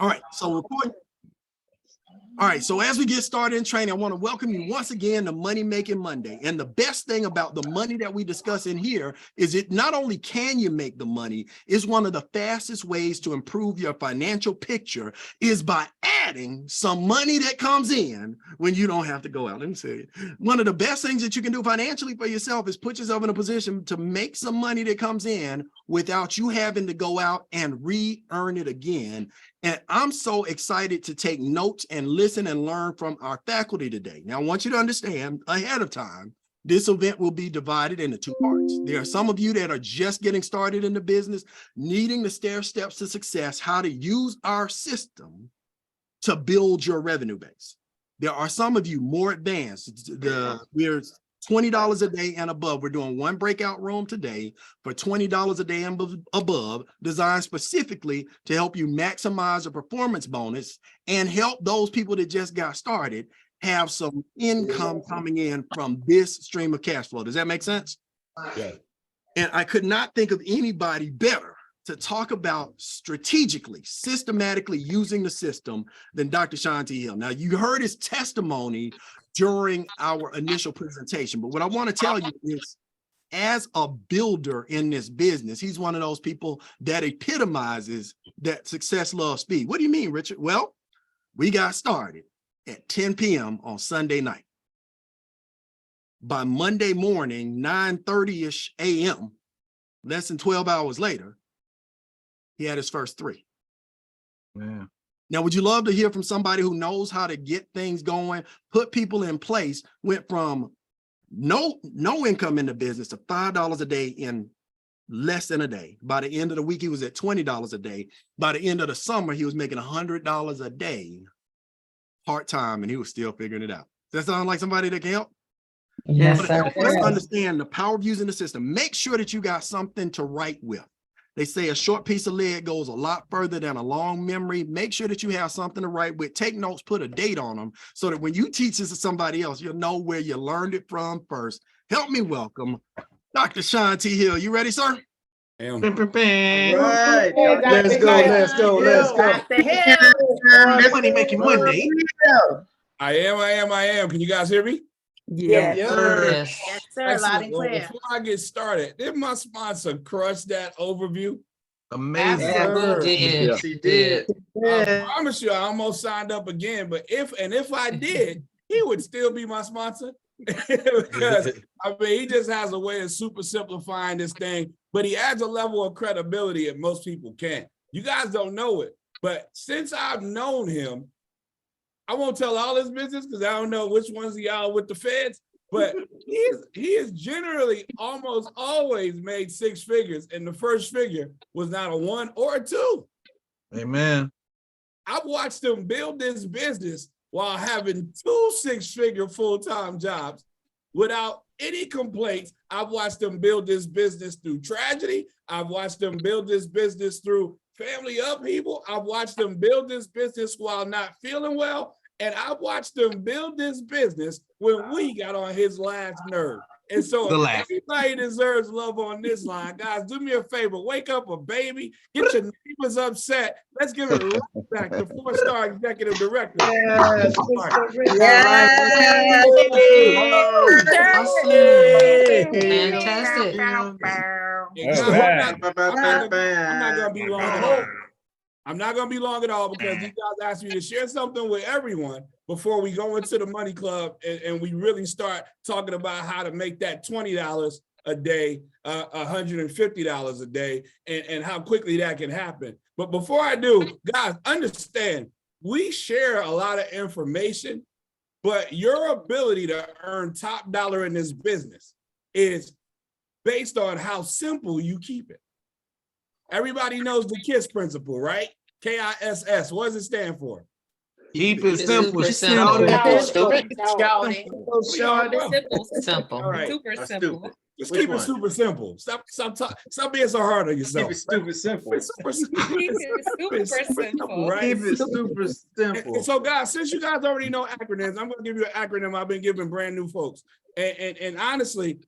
All right, so recording. All right, so as we get started in training, I want to welcome you once again to Money Making Monday. And the best thing about the money that we discuss in here is it not only can you make the money, it's one of the fastest ways to improve your financial picture is by adding some money that comes in when you don't have to go out. Let me say it. One of the best things that you can do financially for yourself is put yourself in a position to make some money that comes in without you having to go out and re-earn it again. And I'm so excited to take notes and listen and learn from our faculty today. Now, I want you to understand ahead of time, this event will be divided into two parts. There are some of you that are just getting started in the business, needing the stair steps to success, how to use our system to build your revenue base. There are some of you more advanced. We're $20 a day and above. We're doing one breakout room today for $20 a day and above, designed specifically to help you maximize a performance bonus and help those people that just got started have some income coming in from this stream of cash flow. Does that make sense? Yeah. And I could not think of anybody better to talk about strategically, systematically using the system than Dr. Shanti Hill. Now, you heard his testimony during our initial presentation, but what I want to tell you is, as a builder in this business, he's one of those people that epitomizes that success loves speed. What do you mean, Richard? Well, we got started at 10 p.m. on Sunday night. By Monday morning, 9:30-ish a.m., less than 12 hours later, he had his first three. Yeah. Now, would you love to hear from somebody who knows how to get things going, put people in place, went from no income in the business to $5 a day in less than a day. By the end of the week, he was at $20 a day. By the end of the summer, he was making $100 a day part-time, and he was still figuring it out. Does that sound like somebody that can help? Yes, sir. Let's understand the power of using the system. Make sure that you got something to write with. They say a short piece of lead goes a lot further than a long memory. Make sure that you have something to write with. Take notes, put a date on them so that when you teach this to somebody else, you'll know where you learned it from first. Help me welcome Dr. Shanti Hill. You ready, sir? Right. Let's go. Money Making Monday. I am. Can you guys hear me? Yes, sir. Yes, sir. Loud and Well, clear. before I get started, did my sponsor crush that overview? Amazing. Yes, he did. I promise you, I almost signed up again, but if I did, he would still be my sponsor. Because I mean, he just has a way of super simplifying this thing, but he adds a level of credibility that most people can't. You guys don't know it, but since I've known him, I won't tell all his business because I don't know which ones he are with the feds, but he is generally almost always made six figures, and the first figure was not a one or a two. Amen. I've watched him build this business while having two six-figure full-time jobs without any complaints. I've watched him build this business through tragedy. I've watched him build this business through family upheaval. I've watched him build this business while not feeling well. And I've watched him build this business when we got on his last nerve. And so everybody deserves love on this line. Guys, do me a favor. Wake up a baby. Get your neighbors upset. Let's give it right back to 4-star executive director. Yes. Fantastic. I'm not gonna be long at all. I'm not gonna be long at all because these guys asked me to share something with everyone before we go into the money club and we really start talking about how to make that $20 a day, $150 a day, and how quickly that can happen. But before I do, guys, understand, we share a lot of information, but your ability to earn top dollar in this business is based on how simple you keep it. Everybody knows the KISS principle, right? KISS. What does it stand for? Keep it simple. Simple. All right. Super simple. Just keep it super simple. Stop being so hard on yourself. Keep it stupid simple. Super simple, right? Keep it super simple. And so, guys, since you guys already know acronyms, I'm going to give you an acronym I've been giving brand new folks. And honestly,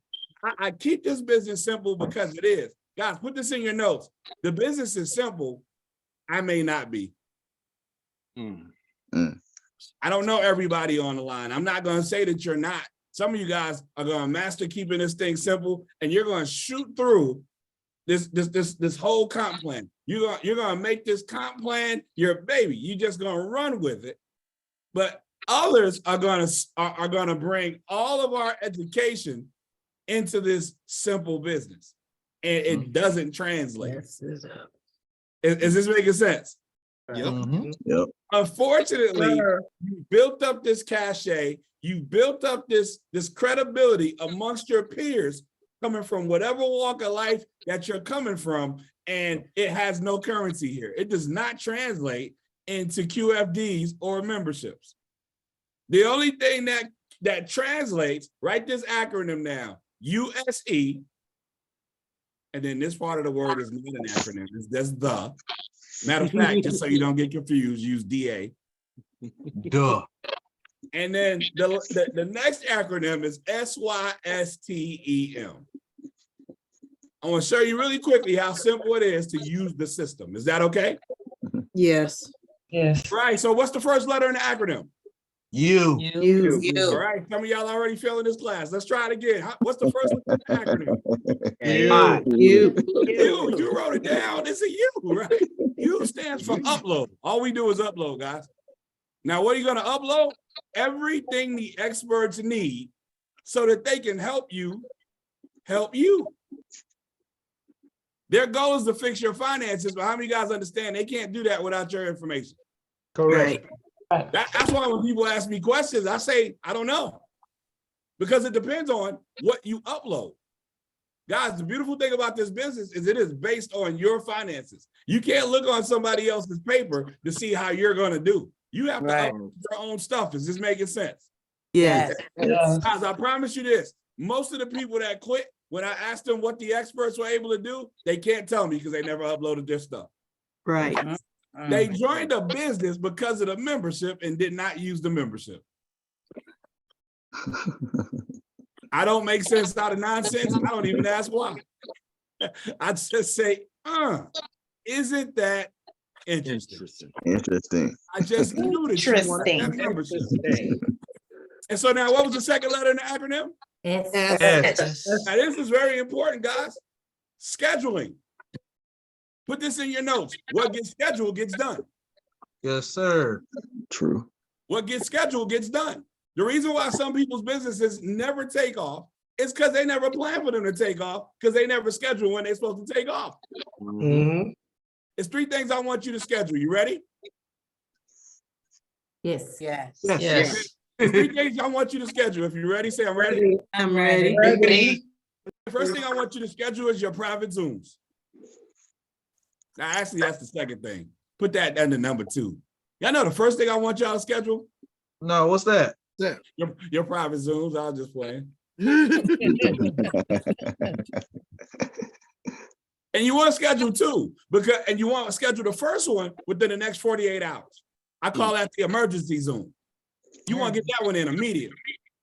I keep this business simple because it is. Guys, put this in your notes. The business is simple. I may not be. I don't know everybody on the line. I'm not going to say that you're not. Some of you guys are going to master keeping this thing simple, and you're going to shoot through this whole comp plan. You're going to make this comp plan your baby. You're just going to run with it. But others are going to bring all of our education into this simple business, and it doesn't translate. Is this making sense? Yep. Unfortunately, you built up this cachet, you built up this credibility amongst your peers coming from whatever walk of life that you're coming from, and it has no currency here. It does not translate into QFDs or memberships. The only thing that translates, write this acronym down, USE, and then this part of the word is not an acronym, that's the. Matter of fact, just so you don't get confused, use DA. Duh. And then the next acronym is SYSTEM. I want to show you really quickly how simple it is to use the system. Is that okay? Yes. Yes. Right, so what's the first letter in the acronym? You. All right, some of y'all already failing this class. Let's try it again. What's the first letter in the acronym? You wrote it down. It's a U, right? U stands for upload. All we do is upload, guys. Now, what are you going to upload? Everything the experts need so that they can help you help you. Their goal is to fix your finances, but how many guys understand they can't do that without your information? Correct. That's why when people ask me questions, I say, I don't know. Because it depends on what you upload. Guys, the beautiful thing about this business is it is based on your finances. You can't look on somebody else's paper to see how you're going to do. You have to upload your own stuff. Is this making sense? Yes. Guys, I promise you this. Most of the people that quit, when I asked them what the experts were able to do, they can't tell me because they never uploaded their stuff. Right. They joined a business because of the membership and did not use the membership. I don't make sense out of nonsense. I don't even ask why. I just say, isn't that interesting? Interesting. I just knew that you wanted that membership. And so now, what was the second letter in the acronym? Yes. Now, this is very important, guys. Scheduling. Put this in your notes. What gets scheduled gets done. Yes, sir. True. What gets scheduled gets done. The reason why some people's businesses never take off is because they never plan for them to take off because they never schedule when they're supposed to take off. It's 3 things I want you to schedule. You ready? Yes. Yes. Yes. It's 3 things I want you to schedule. If you're ready, say I'm ready. I'm ready. The first thing I want you to schedule is your private Zooms. Now, actually, that's the second thing. Put that under number 2. Y'all know the first thing I want y'all to schedule? No, what's that? Your private Zooms. I was just playing. And you want to schedule 2 and you want to schedule the first one within the next 48 hours. I call that the emergency Zoom. You want to get that one in immediately.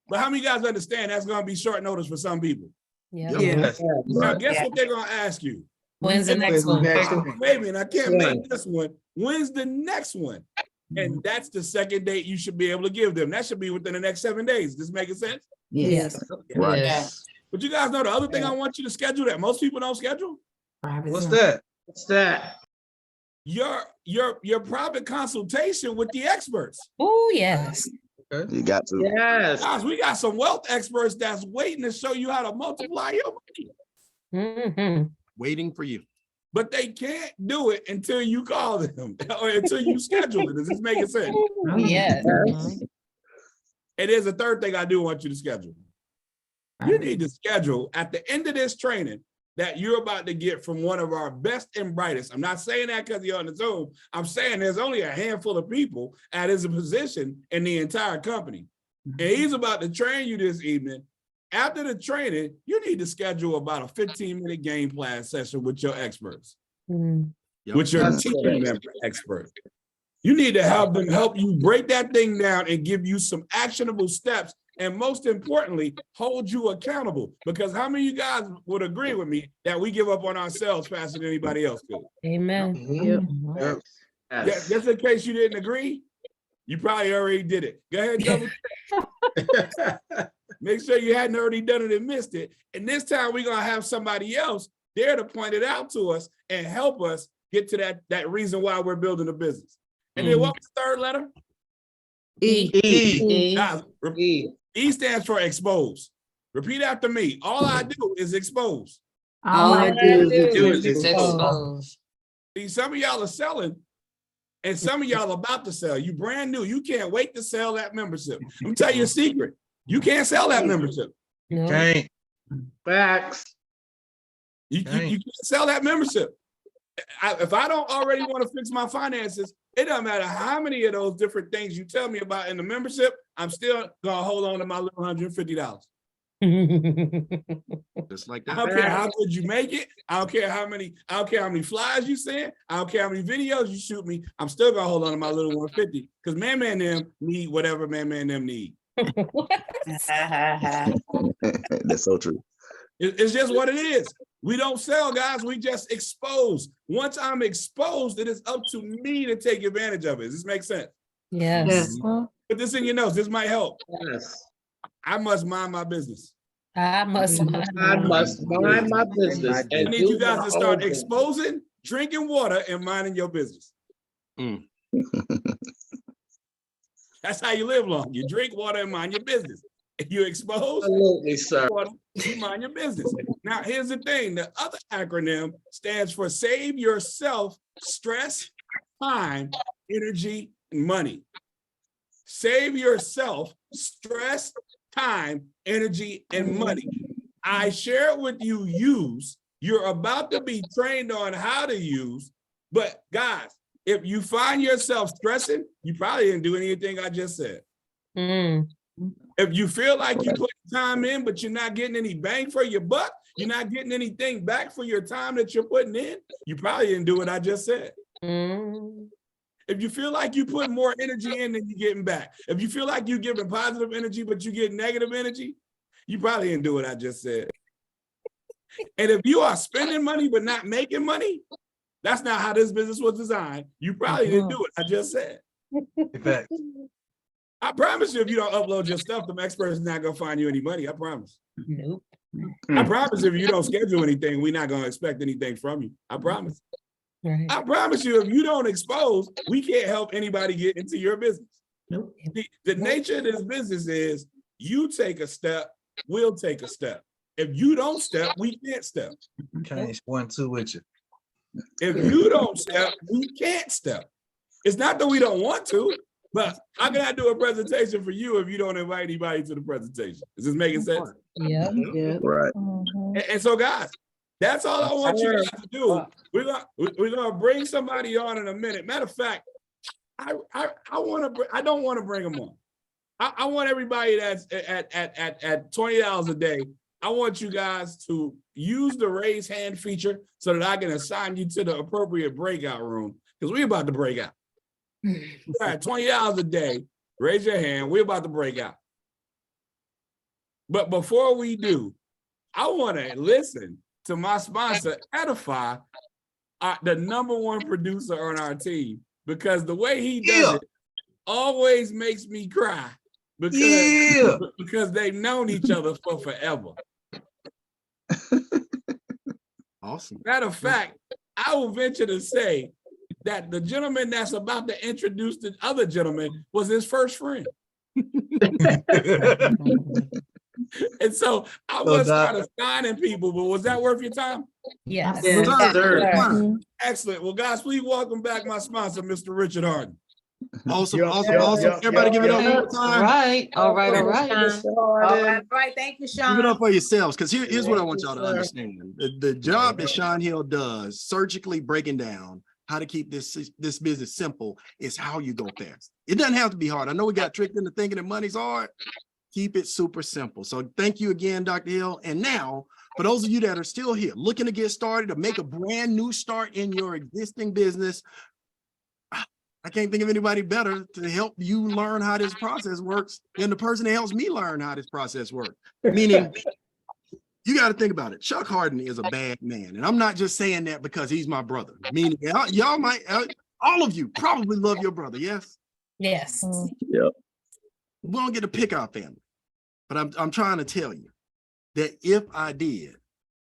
But how many guys understand that's going to be short notice for some people? Yes. Now, guess what they're going to ask you? When's the next one? Baby, and I can't make this one. When's the next one? And that's the second date you should be able to give them. That should be within the next 7 days. Does this make sense? Yes. Right. Yes. But you guys know the other thing I want you to schedule that most people don't schedule? What's that? What's that? Your private consultation with the experts. Oh, yes. You got to. Yes. Guys, we got some wealth experts that's waiting to show you how to multiply your money. Waiting for you. But they can't do it until you call them or until you schedule it. Does this make sense? Yes. And there's a third thing I do want you to schedule. You need to schedule at the end of this training that you're about to get from one of our best and brightest. I'm not saying that because you're on the Zoom. I'm saying there's only a handful of people at his position in the entire company. And he's about to train you this evening. After the training, you need to schedule about a 15-minute game plan session with your experts, with your team member expert. You need to help them help you break that thing down and give you some actionable steps. And most importantly, hold you accountable. Because how many of you guys would agree with me that we give up on ourselves faster than anybody else could? Amen. Yep. Just in case you didn't agree, you probably already did it. Go ahead, double check. Make sure you hadn't already done it and missed it. And this time we're gonna have somebody else there to point it out to us and help us get to that reason why we're building a business. And then what was the third letter? E. Guys, E stands for expose. Repeat after me. All I do is expose. All I do is Expose. See, some of y'all are selling and some of y'all about to sell. You brand new. You can't wait to sell that membership. Let me tell you a secret. You can't sell that membership. No. Can't. Facts. You can't sell that membership. If I don't already want to fix my finances, it doesn't matter how many of those different things you tell me about in the membership, I'm still gonna hold on to my little $150. Just like I that. don't care how good you make it. I don't care how many flyers you send. I don't care how many videos you shoot me. I'm still gonna hold on to my little 150 because man them need whatever man them need. That's so true. It's just what it is. We don't sell, guys. We just expose. Once I'm exposed, it is up to me to take advantage of it. Does this make sense? Yes. Put this in your notes. This might help. Yes. I must mind my business. I must mind. I must mind my business. I need you guys to start exposing, drinking water, and minding your business. That's how you live long. You drink water and mind your business. If you expose, Absolutely, sir. water, you mind your business. Now, here's the thing. The other acronym stands for save yourself stress, time, energy, and money. Save yourself stress, time, energy, and money. I share with you use. You're about to be trained on how to use. But guys, if you find yourself stressing, you probably didn't do anything I just said. If you feel like you put time in, but you're not getting any bang for your buck, you're not getting anything back for your time that you're putting in, you probably didn't do what I just said. If you feel like you put more energy in than you're getting back, if you feel like you're giving positive energy, but you get negative energy, you probably didn't do what I just said. And if you are spending money but not making money, that's not how this business was designed. You probably didn't do what I just said. I promise you, if you don't upload your stuff, the next person's not gonna find you any money. I promise. Nope. I promise if you don't schedule anything, we're not gonna expect anything from you. I promise. Right. I promise you, if you don't expose, we can't help anybody get into your business. Nope. The nature of this business is you take a step, we'll take a step. If you don't step, we can't step. Can't 1-2 with you. If you don't step, we can't step. It's not that we don't want to, but how can I do a presentation for you if you don't invite anybody to the presentation? Is this making sense? Yep. Right. And so, guys, that's all I want you guys to do. We're gonna bring somebody on in a minute. Matter of fact, I don't want to bring them on. I want everybody that's at $20 a day. I want you guys to use the raise hand feature so that I can assign you to the appropriate breakout room because we're about to break out. All right, $20 a day. Raise your hand. We're about to break out. But before we do, I want to listen to my sponsor, Edify, the #1 producer on our team, because the way he does it always makes me cry because they've known each other for forever. Awesome. Matter of fact, I will venture to say that the gentleman that's about to introduce the other gentleman was his first friend. And so I was kind of signing people, but was that worth your time? Yes. Excellent. Well, guys, please welcome back my sponsor, Mr. Richard Harden. Awesome. Everybody give it up one more time. All right. All right. Thank you, Sean. Give it up for yourselves, because here's what I want y'all to understand. The job that Sean Hill does, surgically breaking down how to keep this business simple, is how you go fast. It doesn't have to be hard. I know we got tricked into thinking that money's hard. Keep it super simple. So thank you again, Dr. Hill. And now, for those of you that are still here, looking to get started, to make a brand new start in your existing business, I can't think of anybody better to help you learn how this process works than the person that helps me learn how this process works. Meaning, you got to think about it. Chuck Harden is a bad man. And I'm not just saying that because he's my brother. Meaning, y'all might, all of you probably love your brother, yes? Yes. Yep. We don't get to pick our family, but I'm trying to tell you that if I did,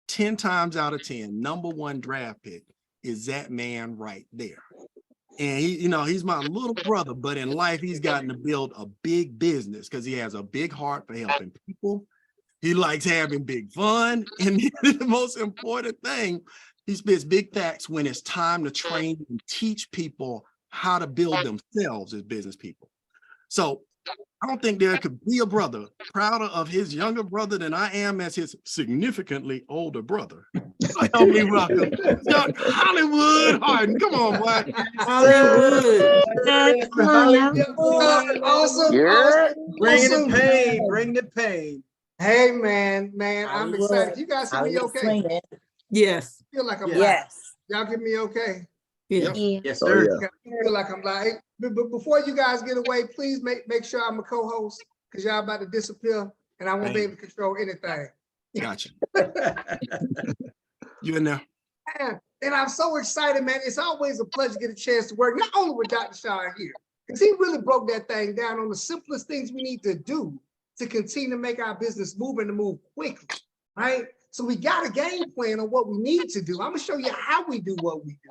10 times out of 10, number one draft pick is that man right there. And he, you know, he's my little brother, but in life, he's gotten to build a big business because he has a big heart for helping people. He likes having big fun. And the most important thing, he spits big facts when it's time to train and teach people how to build themselves as business people. So I don't think there could be a brother prouder of his younger brother than I am as his significantly older brother. So help me welcome Young Hollywood Harden. Come on, boy. Hollywood. Awesome, Yeah. awesome, Bring awesome. the pain, bring the pain. Hey, man, I'm excited. You guys hear me okay? Yes. Feel like I'm Yeah. live. Y'all get me okay? Yeah. Yes, Oh, sir. yeah. I feel like I'm live. But before you guys get away, please make sure I'm a co-host because y'all about to disappear and I won't be able to control anything. Gotcha. You in there? And I'm so excited, man. It's always a pleasure to get a chance to work, not only with Dr. Shaw here, because he really broke that thing down on the simplest things we need to do to continue to make our business move and to move quickly, right? So we got a game plan on what we need to do. I'm gonna show you how we do what we do.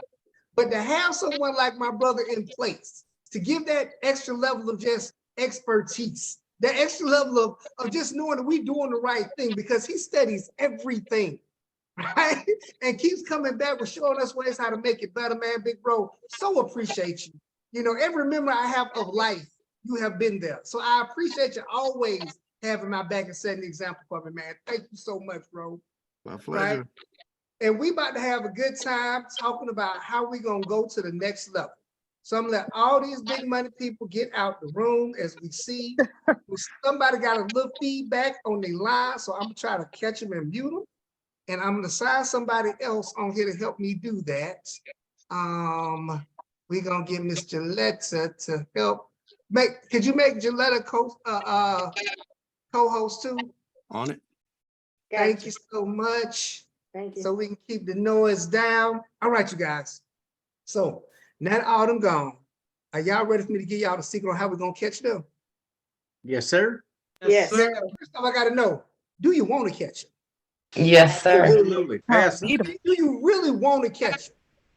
But to have someone like my brother in place, to give that extra level of just expertise, that extra level of just knowing that we're doing the right thing because he studies everything, right? And keeps coming back with showing us ways how to make it better, man. Big bro, so appreciate you. You know, every memory I have of life, you have been there. So I appreciate you always having my back and setting the example for me, man. Thank you so much, bro. My pleasure. Right? And we about to have a good time talking about how we gonna go to the next level. So I'm gonna let all these big money people get out the room as we see. Somebody got a little feedback on their line, so I'm gonna try to catch them and mute them. And I'm gonna assign somebody else on here to help me do that. We're gonna get Miss Gilletta to help. Could you make Gilletta co-host too? On it. Thank you so much. Thank you. So we can keep the noise down. All right, you guys. So now that all them gone, are y'all ready for me to give y'all the secret on how we're gonna catch them? Yes, sir. Yes. First off, I gotta know, do you want to catch them? Yes, sir. Absolutely. Pass it. Do you really want to catch them?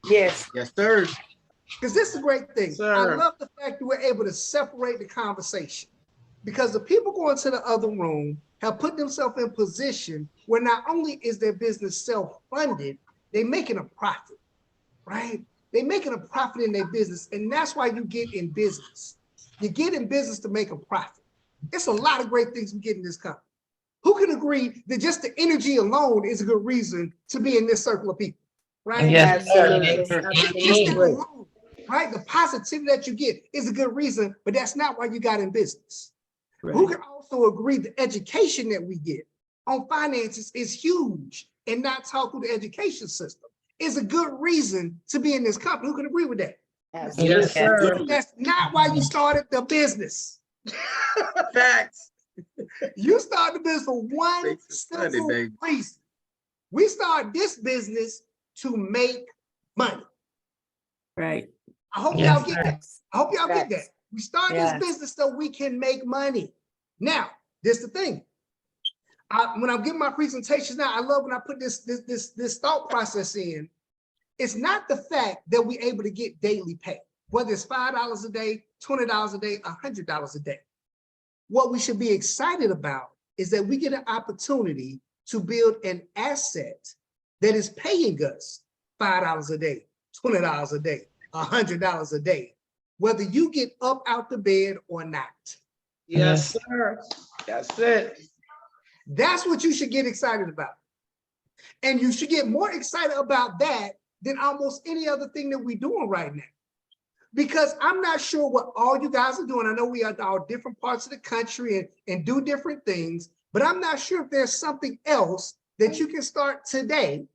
Yes. Yes, sir. Because this is a great thing. Sir. I love the fact that we're able to separate the conversation. Because the people going to the other room have put themselves in position where not only is their business self-funded, they're making a profit, right? They're making a profit in their business. And that's why you get in business. You get in business to make a profit. It's a lot of great things we get in this company. Who can agree that just the energy alone is a good reason to be in this circle of people, right? Yes, Absolutely. Just that alone, right? The positivity that you get is a good reason, but that's not why you got in business. Who can also agree the education that we get on finances is huge and not taught through the education system is a good reason to be in this company. Who can agree with that? Absolutely. Yes, sir. That's not why you started the business. Facts. You started the business for one Makes it funny, simple baby. reason. We started this business to make money. Right. I hope Yes, y'all get sir. that. I hope y'all get that. Facts. We started Yes. this business so we can make money. Now, this is the thing. When I'm giving my presentations now, I love when I put this thought process in. It's not the fact that we're able to get daily pay, whether it's $5 a day, $20 a day, $100 a day. What we should be excited about is that we get an opportunity to build an asset that is paying us $5 a day, $20 a day, $100 a day, whether you get up out the bed or not. Yes, sir. That's it. That's what you should get excited about. And you should get more excited about that than almost any other thing that we're doing right now. Because I'm not sure what all you guys are doing. I know we are all different parts of the country and do different things, but I'm not sure if there's something else that you can start today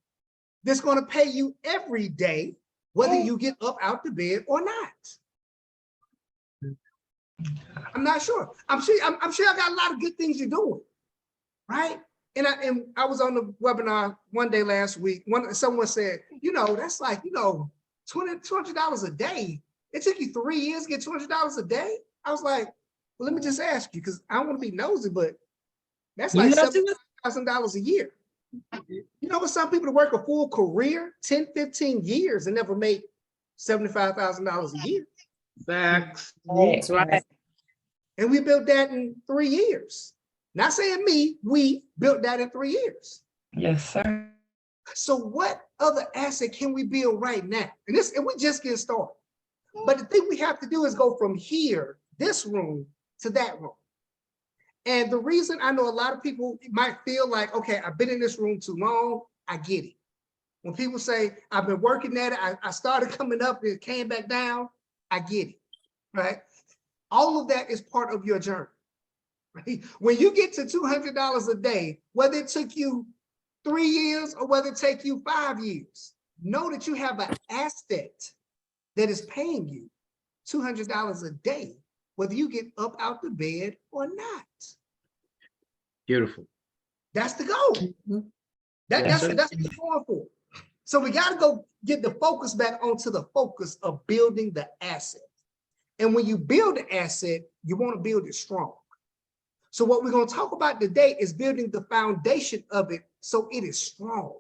that's going to pay you every day, whether you get up out the bed or not. I'm not sure. I'm sure I got a lot of good things you're doing, right? And I was on the webinar one day last week. Someone said, that's like, $200 a day. It took you 3 years to get $200 a day. I was like, well, let me just ask you, because I don't want to be nosy, but that's like $7,000 a year. You know what? Some people that work a full career, 10, 15 years and never make $75,000 a year. Facts. That's right. And we built that in 3 years. Not saying me, we built that in 3 years. Yes, sir. So what other asset can we build right now? And we just get started. But the thing we have to do is go from here, this room, to that room. And the reason I know a lot of people might feel like, okay, I've been in this room too long, I get it. When people say, I've been working at it, I started coming up and it came back down, I get it, right? All of that is part of your journey, right? When you get to $200 a day, whether it took you 3 years or whether it take you 5 years, know that you have an asset that is paying you $200 a day, whether you get up out the bed or not. Beautiful. That's the goal. That's what we're going for. So we got to go get the focus back onto the focus of building the asset. And when you build the asset, you want to build it strong. So what we're going to talk about today is building the foundation of it so it is strong,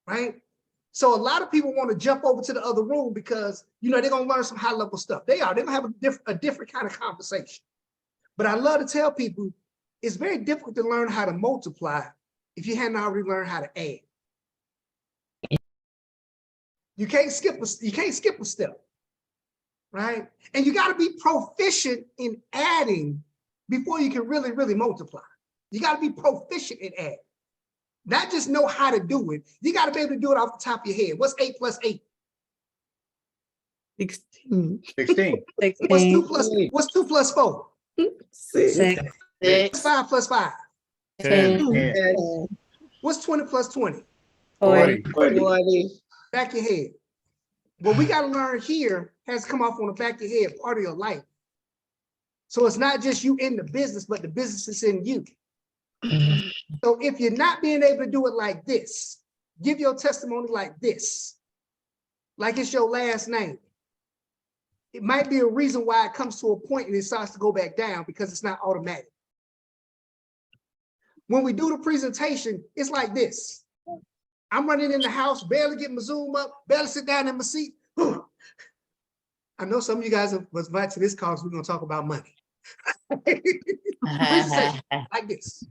right? So a lot of people want to jump over to the other room because, you know, they're going to learn some high level stuff. They're going to have a different kind of conversation. But I love to tell people it's very difficult to learn how to multiply if you hadn't already learned how to add. You can't skip a step, right? And you got to be proficient in adding before you can really, really multiply. You got to be proficient in adding. Not just know how to do it. You got to be able to do it off the top of your head. What's 8 plus 8? 16. 16. What's 2 plus 4? 6. What's 5 plus 5? 10. 10. What's 20 plus 20? 40. 40. Back your head. What we got to learn here has come off on the back of your head, part of your life. So it's not just you in the business, but the business is in you. So if you're not being able to do it like this, give your testimony like this, like it's your last name. It might be a reason why it comes to a point and it starts to go back down because it's not automatic. When we do the presentation, it's like this. I'm running in the house, barely getting my Zoom up, barely sit down in my seat. I know some of you guys was invited to this call because we're going to talk about money. Presentation, like this.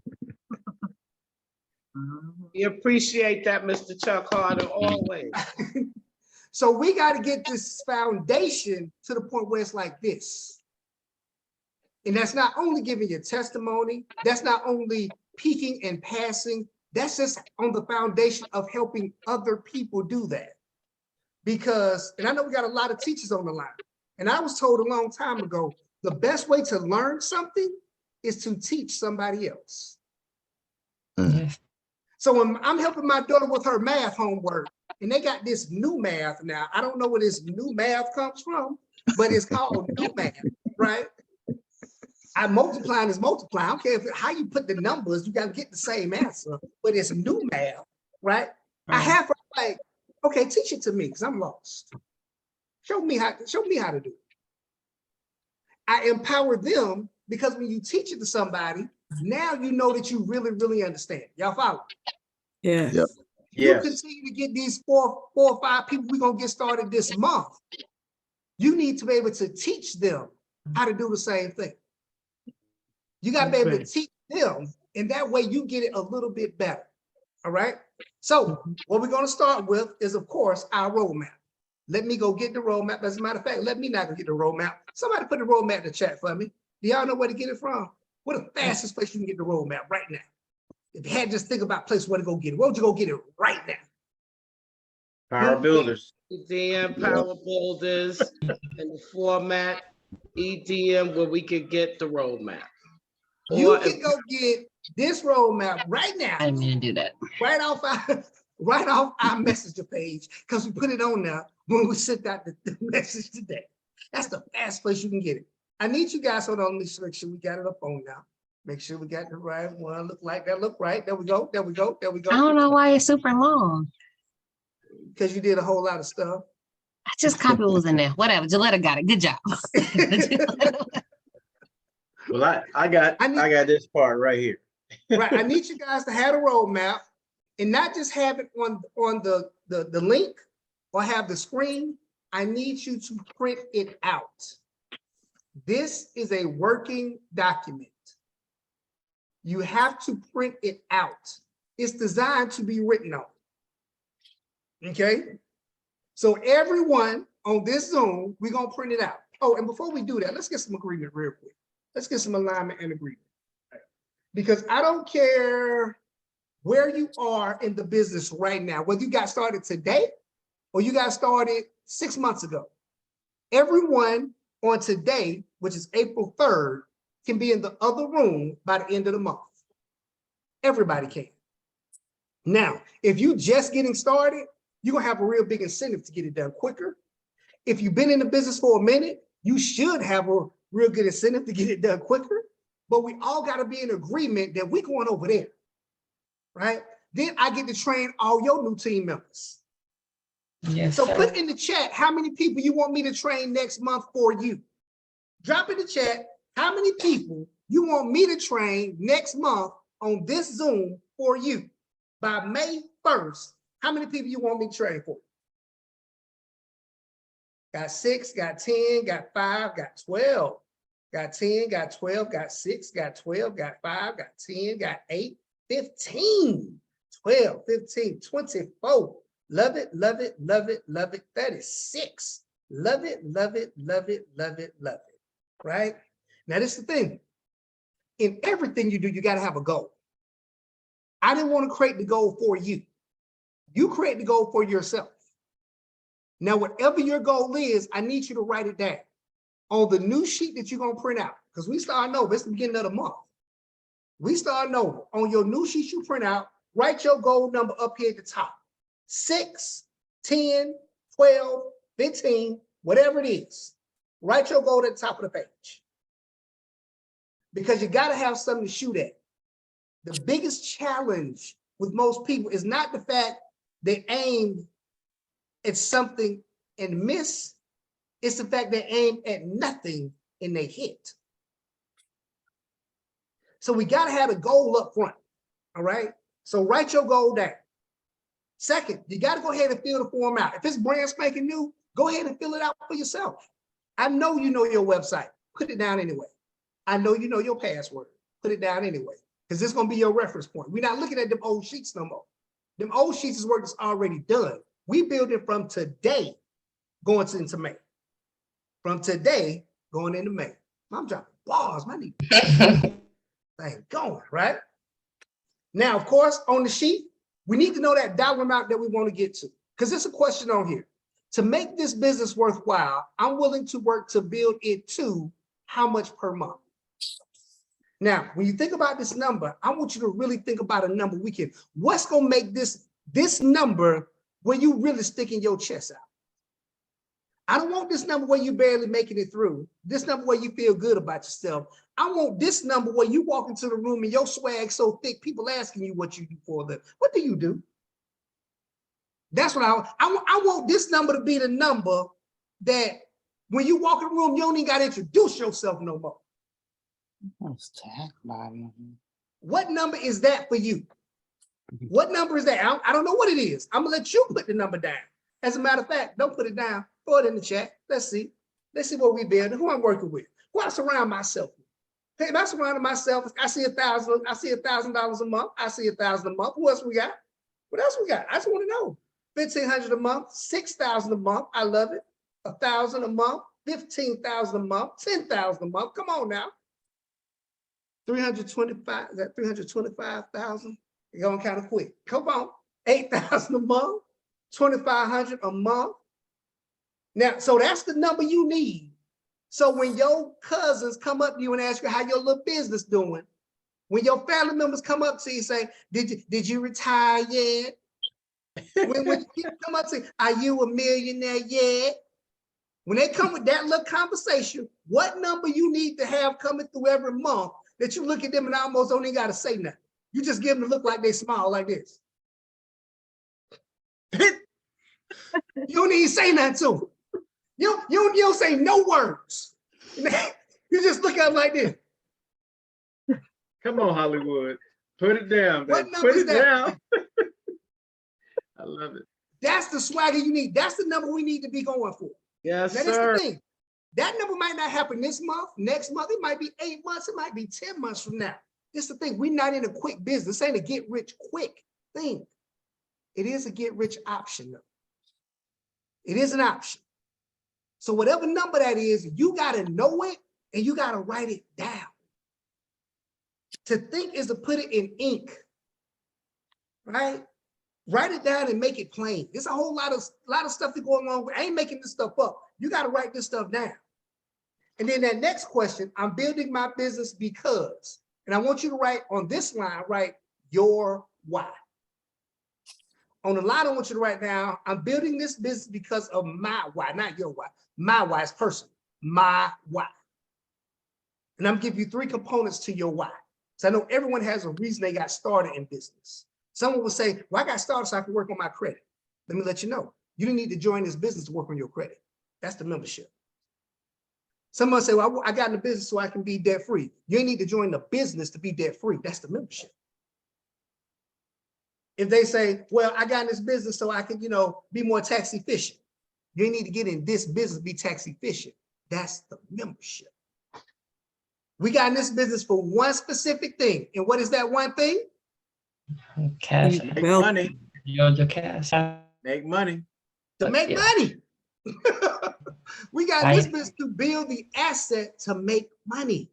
We appreciate that, Mr. Chuck Harder, always. So we got to get this foundation to the point where it's like this. And that's not only giving your testimony, that's not only peaking and passing, that's just on the foundation of helping other people do that. Because, and I know we got a lot of teachers on the line, and I was told a long time ago, the best way to learn something is to teach somebody else. Yes. So when I'm helping my daughter with her math homework, and they got this new math now, I don't know where this new math comes from, but it's called new math, right? Multiplying is multiplying. I don't care how you put the numbers, you got to get the same answer, but it's new math, right? I have her like, okay, teach it to me because I'm lost. Show me how to do it. I empower them because when you teach it to somebody, now you know that you really, really understand. Y'all follow? Yeah. Yep. You Yes. continue to get these four or five people we're gonna get started this month. You need to be able to teach them how to do the same thing. You got to be able to teach them, and that way you get it a little bit better. All right. So what we're going to start with is, of course, our roadmap. Let me go get the roadmap. As a matter of fact, let me not go get the roadmap. Somebody put the roadmap in the chat for me. Do y'all know where to get it from? What the fastest place you can get the roadmap right now? If you had to just think about place where to go get it, where would you go get it right now? Power Builders. EDM Power Builders in the format, EDM where we could get the roadmap. You Or can go get this roadmap right now. I didn't mean to do that. Right off our messenger page, because we put it on there when we sent out the message today. That's the fast place you can get it. I need you guys, hold on, let me make sure we got it up on now. Make sure we got the right one. Look like that, look right. There we go, there we go, there we go. I don't know why it's super long. Because you did a whole lot of stuff. I just copied what was in there. Whatever. Gilletta got it. Good job. Well, I got this part right here. Right. I need you guys to have a roadmap and not just have it on the link or have the screen. I need you to print it out. This is a working document. You have to print it out. It's designed to be written on. Okay? So everyone on this Zoom, we're going to print it out. Oh, and before we do that, let's get some agreement real quick. Let's get some alignment and agreement. Because I don't care where you are in the business right now, whether you got started today or you got started 6 months ago. Everyone on today, which is April 3rd, can be in the other room by the end of the month. Everybody can. Now, if you just getting started, you're gonna have a real big incentive to get it done quicker. If you've been in the business for a minute, you should have a real good incentive to get it done quicker. But we all got to be in agreement that we're going over there, right? Then I get to train all your new team members. Yes, So sir. put in the chat how many people you want me to train next month for you. Drop in the chat how many people you want me to train next month on this Zoom for you. By May 1st, how many people you want me to train for? Got 6, got 10, got 5, got 12. Got 10, got 12, got 6, got 12, got 5, got 10, got 8, 15, 12, 15, 24. Love it, love it, love it, love it. 36. Love it, love it, love it, love it, love it. Right? Now, this is the thing. In everything you do, you got to have a goal. I didn't want to create the goal for you. You create the goal for yourself. Now, whatever your goal is, I need you to write it down on the new sheet that you're going to print out, because we start over. It's the beginning of the month. We start over. On your new sheet you print out, write your goal number up here at the top. 6, 10, 12, 15, whatever it is. Write your goal at the top of the page. Because you got to have something to shoot at. The biggest challenge with most people is not the fact they aim at something and miss. It's the fact they aim at nothing and they hit. So we got to have a goal up front. All right. So write your goal down. Second, you got to go ahead and fill the form out. If it's brand spanking new, go ahead and fill it out for yourself. I know you know your website. Put it down anyway. I know you know your password. Put it down anyway, because this is going to be your reference point. We're not looking at them old sheets no more. Them old sheets is work that's already done. We build it from today going into May. From today going into May. I'm dropping balls, my nigga. Thing going, right? Now, of course, on the sheet, we need to know that dollar amount that we want to get to, because it's a question on here. To make this business worthwhile, I'm willing to work to build it to how much per month. Now, when you think about this number, I want you to really think about a number we can. What's going to make this number where you really sticking your chest out? I don't want this number where you barely making it through. This number where you feel good about yourself. I want this number where you walk into the room and your swag so thick, people asking you what you do for them. What do you do? That's what I want this number to be the number that when you walk in the room, you don't even got to introduce yourself no more. What number is that for you? What number is that? I don't know what it is. I'm gonna let you put the number down. As a matter of fact, don't put it down. Throw it in the chat. Let's see. Let's see what we building. Who I'm working with. Who I surround myself with. Hey, if I surrounded myself, I see $1,000. I see $1,000 a month. I see $1,000 a month. Who else we got? What else we got? I just want to know. $1,500 a month, $6,000 a month. I love it. $1,000 a month, $15,000 a month, $10,000 a month. Come on now. 325. Is that 325,000? You're going kind of quick. Come on. 8,000 a month, 2,500 a month. Now, so that's the number you need. So when your cousins come up to you and ask you how your little business doing, when your family members come up to you and say, did you retire yet? when people come up to you, are you a millionaire yet? When they come with that little conversation, what number you need to have coming through every month that you look at them and almost don't even got to say nothing. You just give them to look like they smile like this. You don't even say nothing to them. You don't say no words. You just look at them like this. Come on, Hollywood. Put it down, What baby. number Put is it that? down. I love it. That's the swagger you need. That's the number we need to be going for. Yes, Now, that's sir. the thing. That number might not happen this month, next month. It might be 8 months. It might be 10 months from now. This is the thing. We're not in a quick business. This ain't a get rich quick thing. It is a get rich option, though. It is an option. So whatever number that is, you got to know it and you got to write it down. To think is to put it in ink, right? Write it down and make it plain. There's a whole lot of stuff that going on. I ain't making this stuff up. You got to write this stuff down. And then that next question, I'm building my business because, and I want you to write on this line, write your why. On the line, I want you to write down, I'm building this business because of my why, not your why. My why is personal, my why. And I'm giving you 3 components to your why. So I know everyone has a reason they got started in business. Someone will say, well, I got started so I can work on my credit. Let me let you know, you didn't need to join this business to work on your credit. That's the membership. Someone say, well, I got in the business so I can be debt free. You ain't need to join the business to be debt free. That's the membership. If they say, well, I got in this business so I can, be more tax efficient. You ain't need to get in this business to be tax efficient. That's the membership. We got in this business for one specific thing. And what is that one thing? Cash. Make money. Build your cash. Make money. To make money. We got Right. this business to build the asset to make money.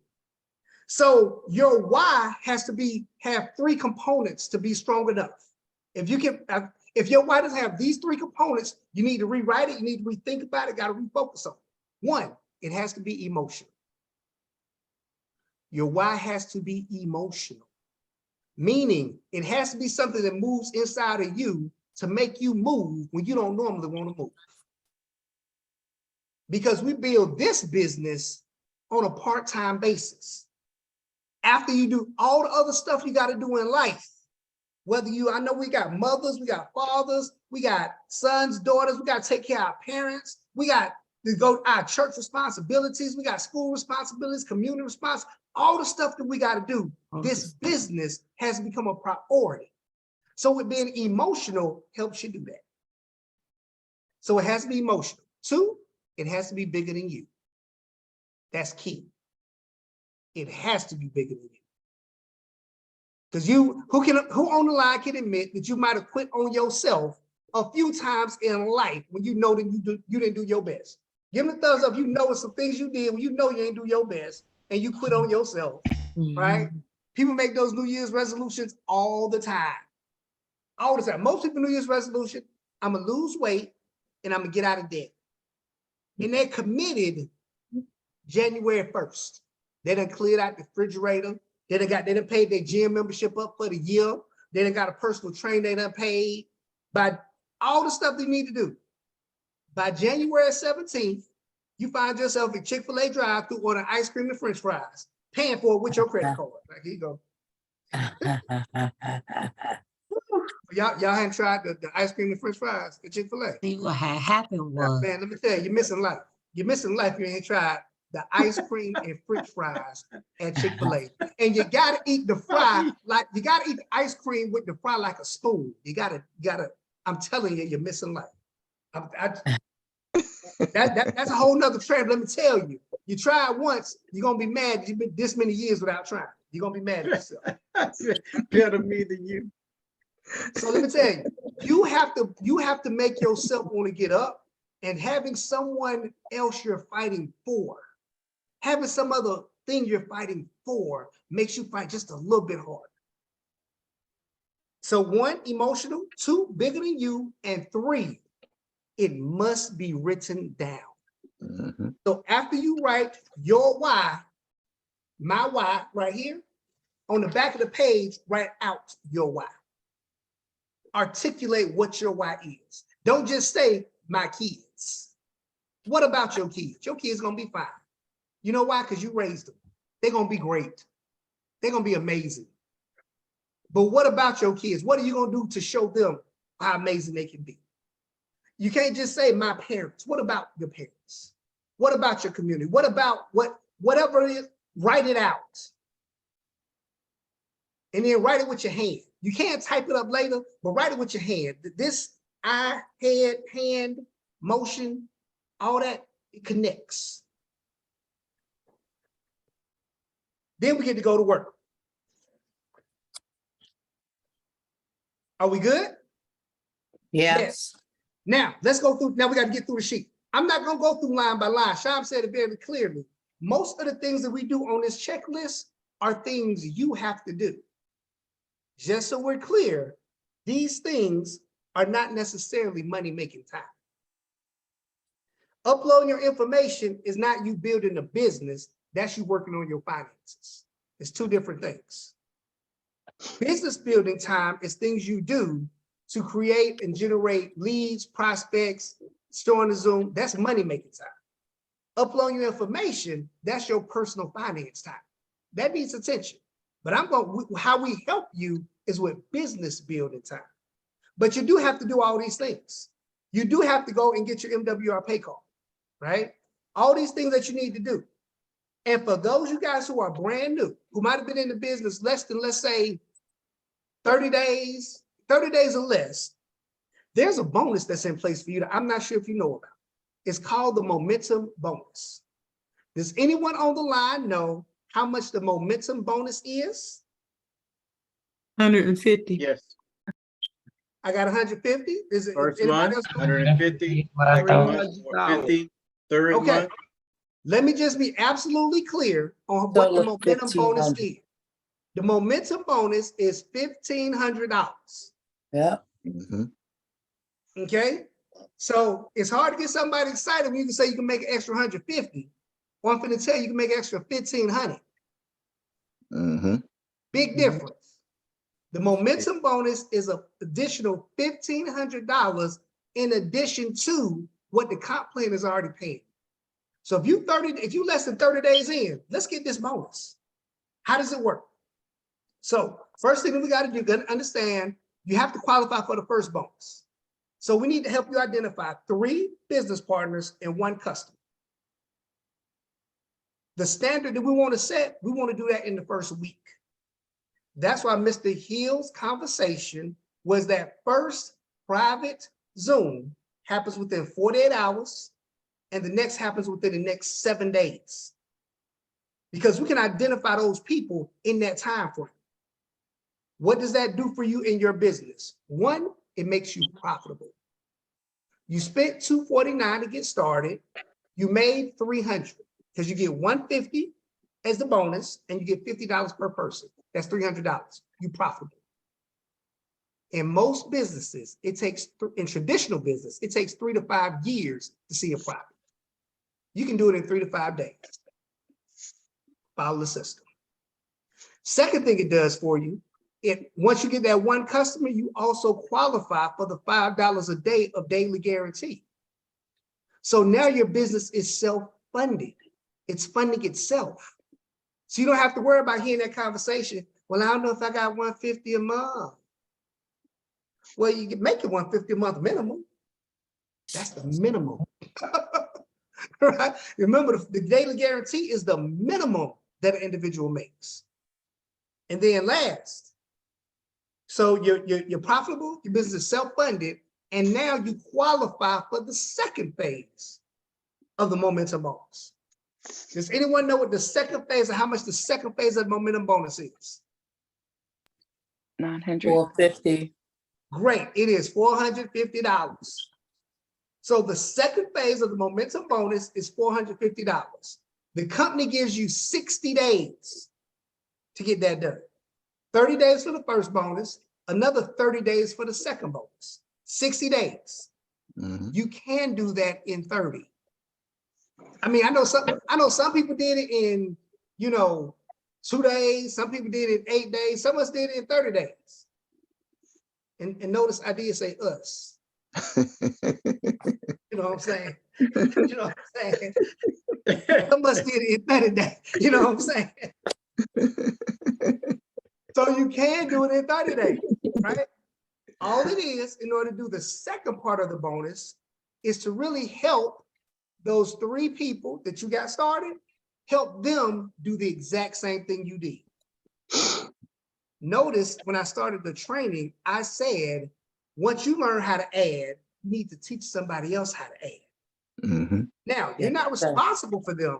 So your why has to have 3 components to be strong enough. If your why doesn't have these 3 components, you need to rewrite it. You need to rethink about it. Got to refocus on it. 1, it has to be emotional. Your why has to be emotional, meaning it has to be something that moves inside of you to make you move when you don't normally want to move. Because we build this business on a part-time basis. After you do all the other stuff you got to do in life, I know we got mothers, we got fathers, we got sons, daughters, we got to take care of our parents, we got to go our church responsibilities, we got school responsibilities, community responsibilities, all the stuff that we got to do. This business has become a priority. So it being emotional helps you do that. So it has to be emotional. 2, it has to be bigger than you. That's key. It has to be bigger than you. Because who on the line can admit that you might have quit on yourself a few times in life when you know that you didn't do your best. Give me a thumbs up. You know it's some things you did when you know you ain't do your best and you quit on yourself, right? People make those New Year's resolutions all the time. All the time. Most people New Year's resolution, I'm gonna lose weight and I'm gonna get out of debt. And they're committed January 1st. They done cleared out the refrigerator. They done paid their gym membership up for the year. They done got a personal trainer they done paid. By all the stuff they need to do. By January 17th, you find yourself at Chick-fil-A drive-thru ordering ice cream and French fries, paying for it with your credit card. Like, here you go. Y'all hadn't tried the ice cream and French fries at Chick-fil-A. See what had happened was, Man, let me tell you, you're missing life. You're missing life. You ain't tried the ice cream and French fries at Chick-fil-A. And you gotta eat the fry like you gotta eat the ice cream with the fry like a spoon. You gotta. I'm telling you, you're missing life. That's a whole nother trend. Let me tell you, you try it once, you're gonna be mad that you've been this many years without trying. You're gonna be mad at yourself. Better me than you. So let me tell you, you have to make yourself want to get up, and having someone else you're fighting for, having some other thing you're fighting for makes you fight just a little bit harder. So 1, emotional, 2, bigger than you, and 3, it must be written down. So after you write your why, my why right here, on the back of the page, write out your why. Articulate what your why is. Don't just say my kids. What about your kids? Your kids gonna be fine. You know why? Because you raised them. They're gonna be great. They're gonna be amazing. But what about your kids? What are you gonna do to show them how amazing they can be? You can't just say my parents. What about your parents? What about your community? What about whatever it is, write it out. And then write it with your hand. You can't type it up later, but write it with your hand. This eye, head, hand, motion, all that, it connects. Then we get to go to work. Are we good? Yes. Now, let's go through. Now we got to get through the sheet. I'm not going to go through line by line. Sham said it very clearly. Most of the things that we do on this checklist are things you have to do. Just so we're clear, these things are not necessarily money-making time. Uploading your information is not you building a business, that's you working on your finances. It's two different things. Business building time is things you do to create and generate leads, prospects, storing the Zoom, that's money-making time. Uploading your information, that's your personal finance time. That needs attention. But how we help you is with business building time. But you do have to do all these things. You do have to go and get your MWR pay card, right? All these things that you need to do. And for those you guys who are brand new, who might have been in the business less than, let's say, 30 days or less, there's a bonus that's in place for you that I'm not sure if you know about. It's called the momentum bonus. Does anyone on the line know how much the momentum bonus is? 150. Yes. I got 150. Is it First anybody month, else? 150. What I Second thought. month, 150. Third Okay. month. Let me just be absolutely clear on what the momentum bonus is. The momentum bonus is $1,500. Yeah. Mhm. Okay. So it's hard to get somebody excited when you can say you can make an extra 150. Well, I'm going to tell you, you can make an extra 1,500. Mhm. Big difference. The momentum bonus is an additional $1,500 in addition to what the comp plan is already paying. So if you less than 30 days in, let's get this bonus. How does it work? So first thing that we got to do, got to understand, you have to qualify for the first bonus. So we need to help you identify 3 business partners and 1 customer. The standard that we want to set, we want to do that in the first week. That's why Mr. Hill's conversation was that first private Zoom happens within 48 hours and the next happens within the next 7 days. Because we can identify those people in that time frame. What does that do for you in your business? 1, it makes you profitable. You spent $249 to get started. You made $300 because you get $150 as the bonus and you get $50 per person. That's $300. You profitable. In most businesses, it takes, in traditional business, it takes 3 to 5 years to see a profit. You can do it in 3 to 5 days. Follow the system. Second thing it does for you, once you get that 1 customer, you also qualify for the $5 a day of daily guarantee. So now your business is self-funded. It's funding itself. So you don't have to worry about hearing that conversation. Well, I don't know if I got $150 a month. Well, you can make it $150 a month minimum. That's the minimum. Right? Remember, the daily guarantee is the minimum that an individual makes. And then last, so you're profitable, your business is self-funded, and now you qualify for the second phase of the momentum bonus. Does anyone know what the second phase or how much the second phase of the momentum bonus is? 900. 450. Great, it is $450. So the second phase of the momentum bonus is $450. The company gives you 60 days to get that done. 30 days for the first bonus, another 30 days for the second bonus. 60 days. Mhm. You can do that in 30. I mean, I know some people did it in, 2 days. Some people did it in 8 days. Some of us did it in 30 days. And notice I did say us. You know what I'm saying? You know what I'm saying? Some of us did it in 30 days. You know what I'm saying? So you can do it in 30 days, right? All it is, in order to do the second part of the bonus, is to really help those 3 people that you got started, help them do the exact same thing you did. Notice when I started the training, I said, once you learn how to add, you need to teach somebody else how to add. Mm-hmm. Now, you're not responsible for them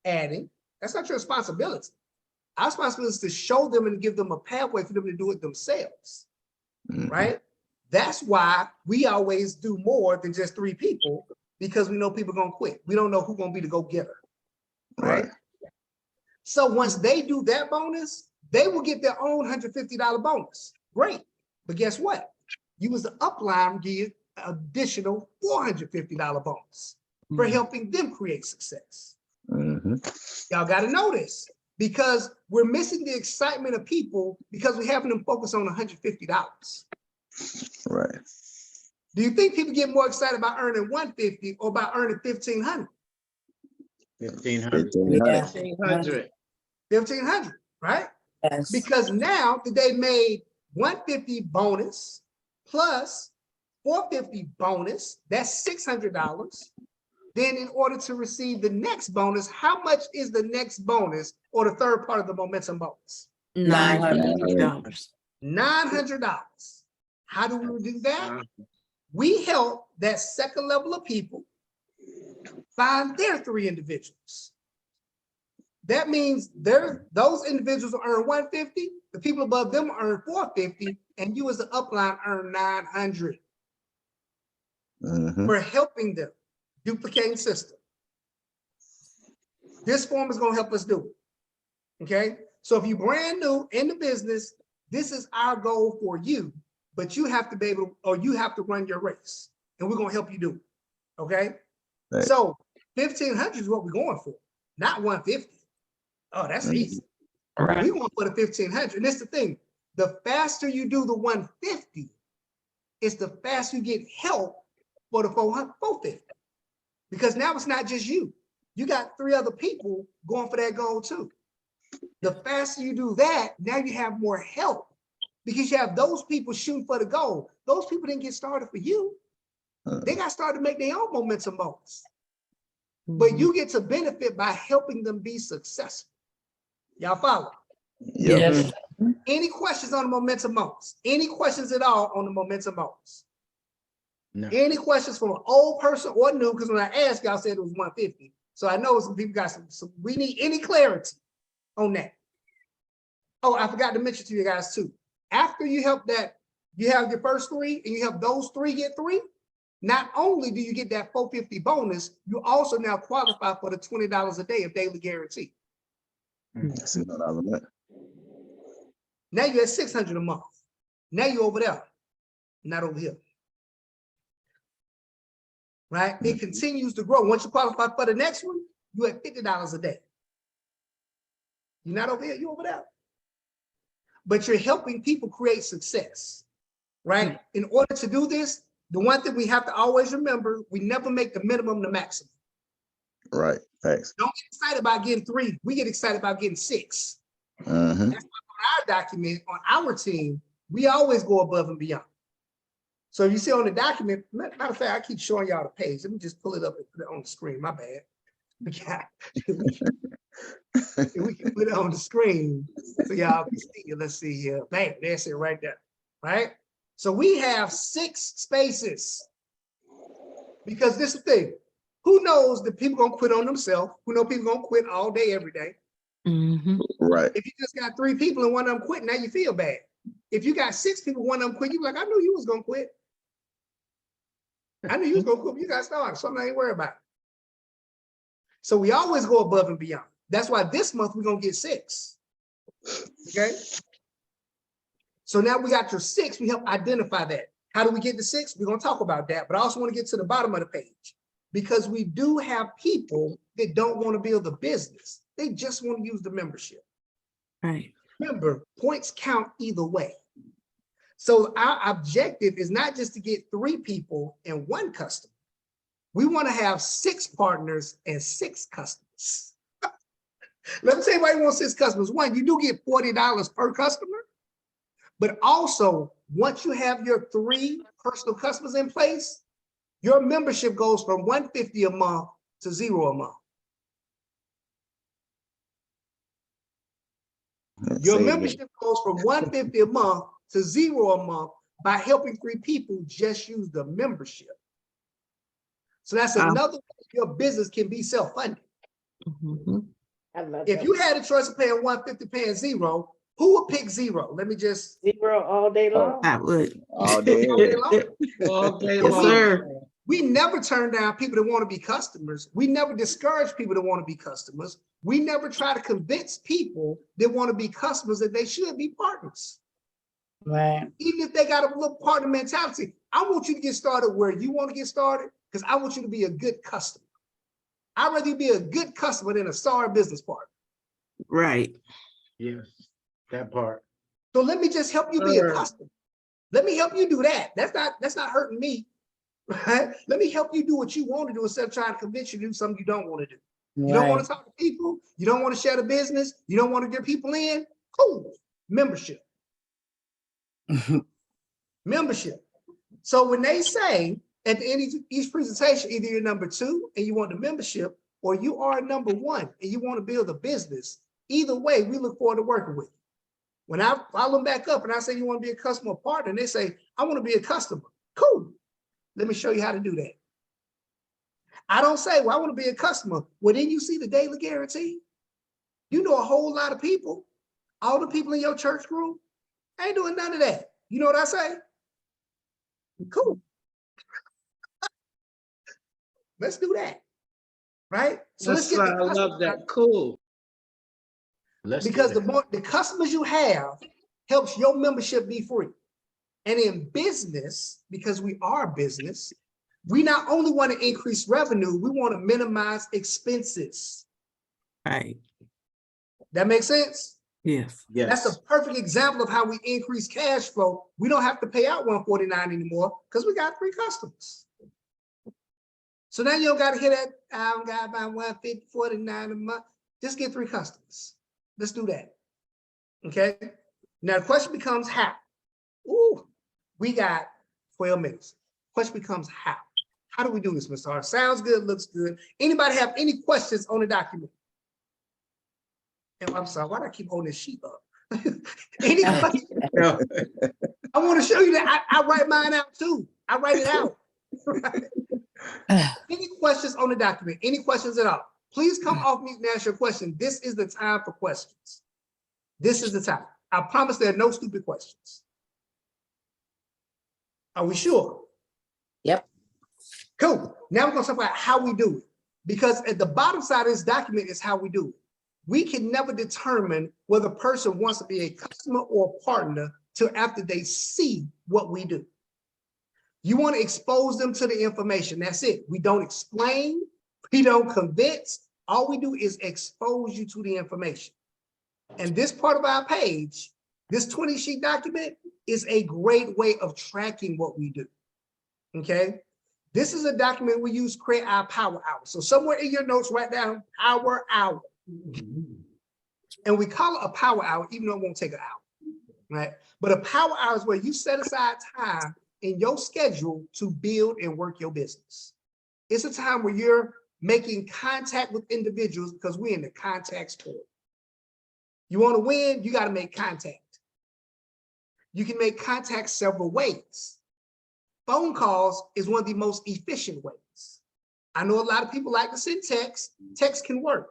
adding. That's not your responsibility. Our responsibility is to show them and give them a pathway for them to do it themselves, right? That's why we always do more than just 3 people, because we know people gonna quit. We don't know who's gonna be the go-getter, right? So once they do that bonus, they will get their own $150 bonus. Great, but guess what? You as the upline give additional $450 bonus for helping them create success. Y'all got to know this, because we're missing the excitement of people because we're having them focus on $150. Right. Do you think people get more excited about earning $150 or about earning $1,500? $1,500. $1,500, right? Yes. Because now that they made $150 bonus plus $450 bonus, that's $600. Then in order to receive the next bonus, how much is the next bonus or the third part of the momentum bonus? $900. $900. How do we do that? We help that second level of people find their 3 individuals. That means those individuals will earn $150, the people above them earn $450, and you as the upline earn $900 for helping them duplicating system. This form is going to help us do it. Okay, so if you're brand new in the business, this is our goal for you, but you have to be able to, or you have to run your race, and we're going to help you do it. Okay, right. So 1,500 is what we're going for, not 150. Oh, that's easy. Right. We want for the 1,500. And that's the thing. The faster you do the 150, it's the faster you get help for the 450. Because now it's not just you. You got 3 other people going for that goal too. The faster you do that, now you have more help because you have those people shooting for the goal. Those people didn't get started for you. They got started to make their own momentum bonus. But you get to benefit by helping them be successful. Y'all follow? Yes. Any questions on the momentum bonus? Any questions at all on the momentum bonus? No. Any questions from an old person or new? Because when I asked, y'all said it was 150. So I know some people got some we need any clarity on that. Oh, I forgot to mention to you guys too. After you help that, you have your first 3 and you help those 3 get 3. Not only do you get that 450 bonus, you also now qualify for the $20 a day of daily guarantee. $600 Now you're at $600 a month. Now you're over there, not over here. Right? It continues to grow. Once you qualify for the next one, you're at $50 a day. You're not over here, you're over there. But you're helping people create success, right? In order to do this, the one thing we have to always remember, we never make the minimum the maximum. Right. Thanks. Don't get excited about getting 3. We get excited about getting 6. That's why on our document, on our team, we always go above and beyond. So you see on the document, matter of fact, I keep showing y'all the page. Let me just pull it up and put it on the screen. My bad. We can put it on the screen so y'all can see it. Let's see here. Bam, that's it right there. Right? So we have 6 spaces because this is the thing. Who knows that people gonna quit on themselves? Who know people gonna quit all day, every day? Right. If you just got 3 people and one of them quit, now you feel bad. If you got 6 people, one of them quit, you like, I knew you was gonna quit. I knew you was gonna quit. You got started, so I'm not even worried about it. So we always go above and beyond. That's why this month we're gonna get 6. Okay. So now we got your 6. We help identify that. How do we get to 6? We're gonna talk about that, but I also want to get to the bottom of the page because we do have people that don't want to build a business. They just want to use the membership. Right. Remember, points count either way. So our objective is not just to get 3 people and 1 customer. We want to have 6 partners and 6 customers. Let me tell you why you want 6 customers. 1, you do get $40 per customer, but also once you have your 3 personal customers in place, your membership goes from $150 a month to $0 a month. Your membership goes from $150 a month to $0 a month by helping 3 people just use the membership. So that's another way your business can be self-funded. If you had a choice of paying $150, paying $0, who would pick $0? Let me just 0 all day long. I would. All day. all day long. All day Yes, long. sir. We never turn down people that want to be customers. We never discourage people that want to be customers. We never try to convince people that want to be customers that they should be partners. Right. Even if they got a little partner mentality, I want you to get started where you want to get started because I want you to be a good customer. I'd rather you be a good customer than a sorry business partner. Right. Yes, that part. So let me just help you be a customer. Let me help you do that. That's not hurting me, right? Let me help you do what you want to do instead of trying to convince you to do something you don't want to do. You don't want to talk to people. You don't want to share the business. You don't want to get people in. Cool. Membership. Membership. So when they say at the end of each presentation, either you're number 2 and you want the membership, or you are number 1 and you want to build a business, either way, we look forward to working with you. When I follow them back up and I say you want to be a customer partner, and they say, I want to be a customer. Cool. Let me show you how to do that. I don't say, well, I want to be a customer. Well, then you see the daily guarantee. You know a whole lot of people. All the people in your church group ain't doing none of that. You know what I say? Cool. Let's do that. Right? So let's get I love that. Cool. Because the more the customers you have helps your membership be free. And in business, because we are business, we not only want to increase revenue, we want to minimize expenses. Right. That makes sense? Yes. That's a perfect example of how we increase cash flow. We don't have to pay out $149 anymore because we got 3 customers. So now you don't got to hit that, I don't got about $150, $49 a month. Just get 3 customers. Let's do that. Okay. Now the question becomes how. Ooh, we got 12 minutes. Question becomes how. How do we do this, Mr. Hart? Sounds good, looks good. Anybody have any questions on the document? And I'm sorry, why do I keep holding this sheet up? Any questions? I want to show you that I write mine out too. I write it out. Any questions on the document? Any questions at all? Please come off mute and ask your question. This is the time for questions. This is the time. I promise there are no stupid questions. Are we sure? Yep. Cool. Now we're going to talk about how we do it. Because at the bottom side of this document is how we do it. We can never determine whether a person wants to be a customer or a partner till after they see what we do. You want to expose them to the information. That's it. We don't explain. We don't convince. All we do is expose you to the information. And this part of our page, this 20-sheet document, is a great way of tracking what we do. Okay? This is a document we use to create our power hour. So somewhere in your notes, write down power hour. And we call it a power hour, even though it won't take an hour, right? But a power hour is where you set aside time in your schedule to build and work your business. It's a time where you're making contact with individuals because we're in the contact sport. You want to win, you got to make contact. You can make contact several ways. Phone calls is one of the most efficient ways. I know a lot of people like to send text. Text can work.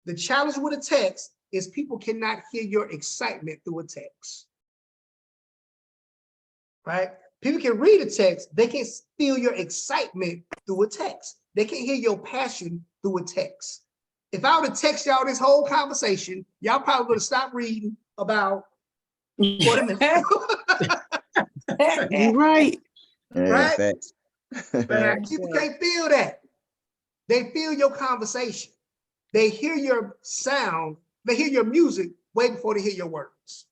The challenge with a text is people cannot hear your excitement through a text. Right? People can read a text, they can't feel your excitement through a text. They can't hear your passion through a text. If I were to text y'all this whole conversation, y'all probably would have stopped reading about 40 minutes. You're right. Right? Thanks. People can't feel that. They feel your conversation. They hear your sound. They hear your music way before they hear your words.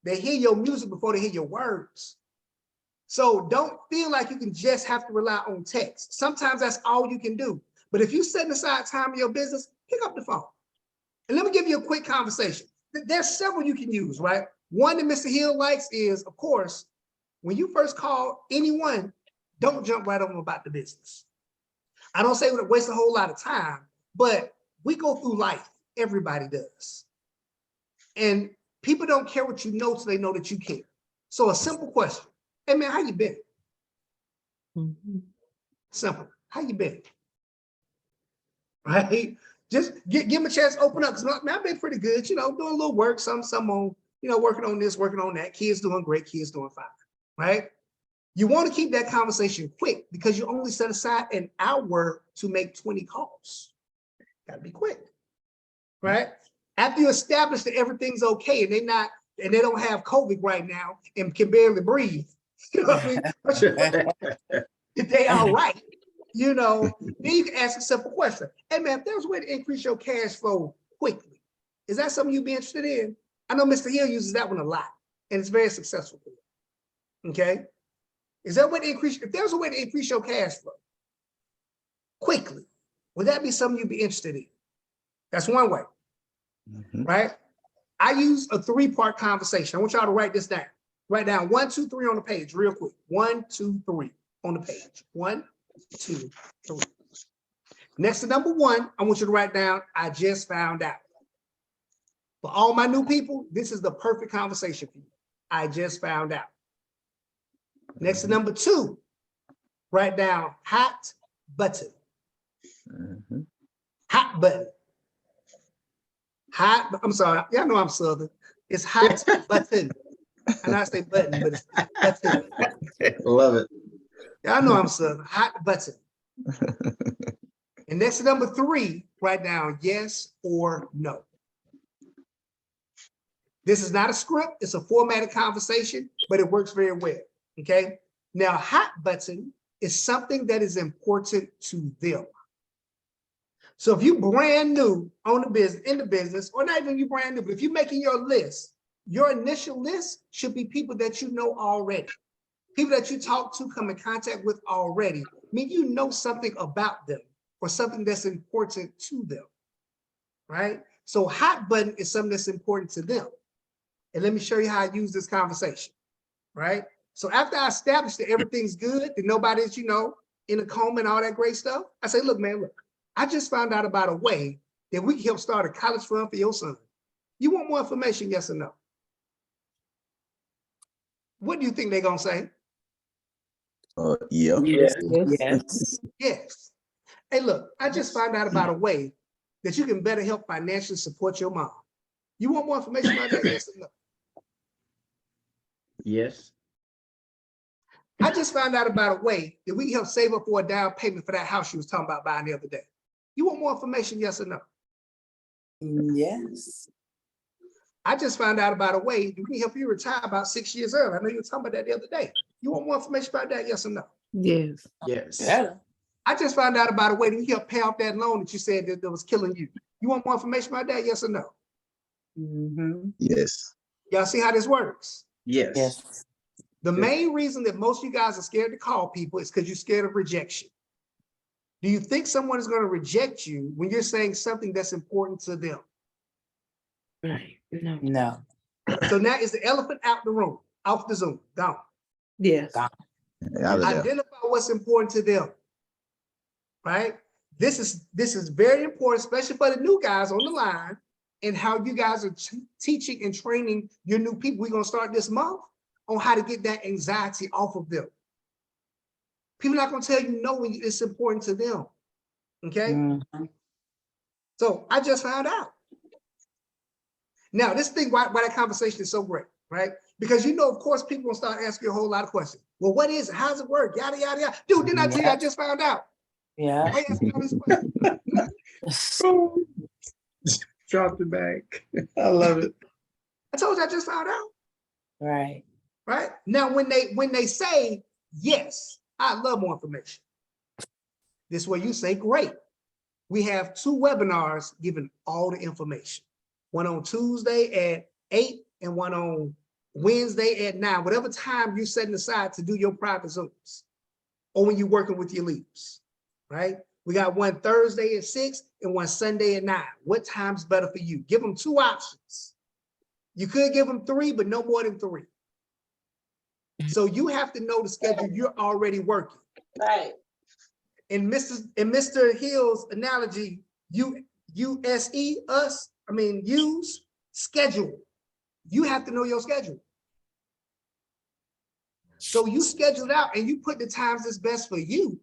They hear your music before they hear your words. So don't feel like you can just have to rely on text. Sometimes that's all you can do. But if you set aside time in your business, pick up the phone. And let me give you a quick conversation. There's several you can use, right? One that Mr. Hill likes is, of course, when you first call anyone, don't jump right on about the business. I don't say we waste a whole lot of time, but we go through life. Everybody does. And people don't care what you know till they know that you care. So a simple question. Hey man, how you been? Simple. How you been? Right? Just give them a chance to open up. Because I've been pretty good, doing a little work, some on, working on this, working on that. Kids doing great, kids doing fine, right? You want to keep that conversation quick because you only set aside an hour to make 20 calls. Gotta be quick, right? After you establish that everything's okay and they don't have COVID right now and can barely breathe, what I mean? If they all right, then you can ask a simple question. Hey man, if there's a way to increase your cash flow quickly, is that something you'd be interested in? I know Mr. Hill uses that one a lot and it's very successful for him. Okay. Is there a way to increase, if there's a way to increase your cash flow quickly, would that be something you'd be interested in? That's one way, right? I use a 3-part conversation. I want y'all to write this down. Write down 1, 2, 3 on the page real quick. 1, 2, 3 on the page. 1, 2, 3. Next to number 1, I want you to write down, I just found out. For all my new people, this is the perfect conversation for you. I just found out. Next to number 2, write down hot button. Hot button. Hot, I'm sorry, y'all know I'm Southern. It's hot button. And I say button, but it's button. Love it. Y'all know I'm Southern. Hot button. And next to number 3, write down yes or no. This is not a script, it's a formatted conversation, but it works very well. Okay. Now, hot button is something that is important to them. So if you brand new on the business, in the business, or not even you brand new, but if you're making your list, your initial list should be people that you know already, people that you talk to, come in contact with already. I mean, you know something about them or something that's important to them, right? So hot button is something that's important to them. And let me show you how I use this conversation, right? So after I establish that everything's good, that nobody's, in a coma and all that great stuff, I say, look, man, I just found out about a way that we can help start a college fund for your son. You want more information, yes or no? What do you think they're gonna say? Yeah. Yes. Yes. Hey, look, I just found out about a way that you can better help financially support your mom. You want more information about that, yes or no? Yes. I just found out about a way that we can help save up for a down payment for that house you was talking about buying the other day. You want more information, yes or no? Yes. I just found out about a way that we can help you retire about 6 years early. I know you were talking about that the other day. You want more information about that, yes or no? Yes. Yes. Better. I just found out about a way that we can help pay off that loan that you said that was killing you. You want more information about that, yes or no? Yes. Y'all see how this works? Yes. Yes. The main reason that most of you guys are scared to call people is because you're scared of rejection. Do you think someone is going to reject you when you're saying something that's important to them? Right. No. No. So now is the elephant out the room, off the Zoom, gone. Yes. Out of there. Identify what's important to them, right? This is very important, especially for the new guys on the line and how you guys are teaching and training your new people. We're going to start this month on how to get that anxiety off of them. People are not going to tell you no when it's important to them, okay? So I just found out. Now, this thing, why that conversation is so great, right? Because of course, people will start asking you a whole lot of questions. Well, what is it? How's it work? Yada, yada, yada. Dude, didn't I tell you I just found out? Yeah. Why you asking all these questions? Drop the bag. I love it. I told you I just found out. Right. Right? Now, when they say, yes, I love more information, this is where you say, great. We have 2 webinars giving all the information. One on Tuesday at 8 and one on Wednesday at 9, whatever time you're setting aside to do your private Zooms or when you're working with your leaders, right? We got one Thursday at 6 and one Sunday at 9. What time's better for you? Give them 2 options. You could give them 3, but no more than 3. So you have to know the schedule you're already working. Right. in Mr. Hill's analogy, use schedule. You have to know your schedule. So you schedule it out and you put the times that's best for you.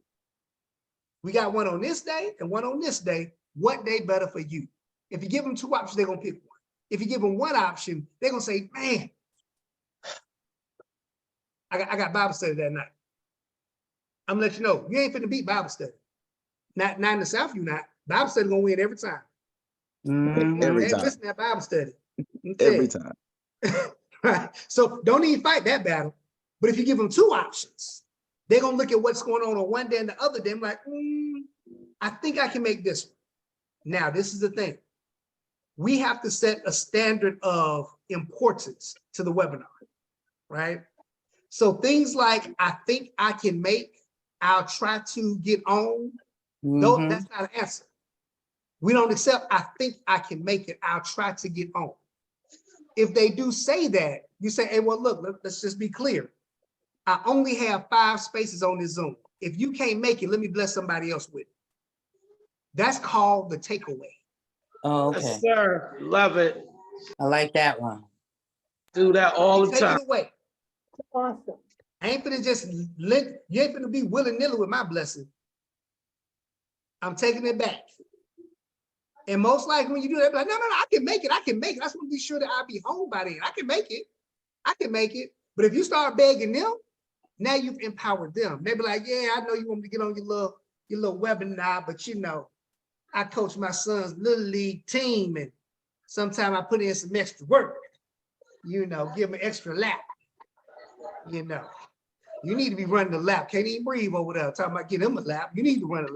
We got one on this day and one on this day. What day better for you? If you give them 2 options, they're gonna pick one. If you give them 1 option, they're gonna say, man, I got Bible study that night. I'm gonna let you know, you ain't finna beat Bible study. Not in the South, you not. Bible study gonna win every time. Every Hey, time. listen to that Bible study. Every time. Right. So don't even fight that battle. But if you give them 2 options, they're gonna look at what's going on one day and the other day. I'm like, I think I can make this one. Now, this is the thing. We have to set a standard of importance to the webinar, right? So things like, I think I can make, I'll try to get on. No, that's not an answer. We don't accept, I think I can make it, I'll try to get on. If they do say that, you say, hey, well, look, let's just be clear. I only have 5 spaces on this Zoom. If you can't make it, let me bless somebody else with it. That's called the takeaway. Oh, okay. Yes, sir. Love it. I like that one. Do that all the Take time. it away. Awesome. I ain't finna just you ain't finna be willy-nilly with my blessing. I'm taking it back. And most likely when you do that, like, no, I can make it. I just want to be sure that I'll be home by then. I can make it. But if you start begging them, now you've empowered them. They be like, yeah, I know you want me to get on your little webinar, but you know, I coach my son's little league team and sometimes I put in some extra work, you know, give them an extra lap, you know. You need to be running the lap. Can't even breathe over there. Talking about getting them a lap. You need to run a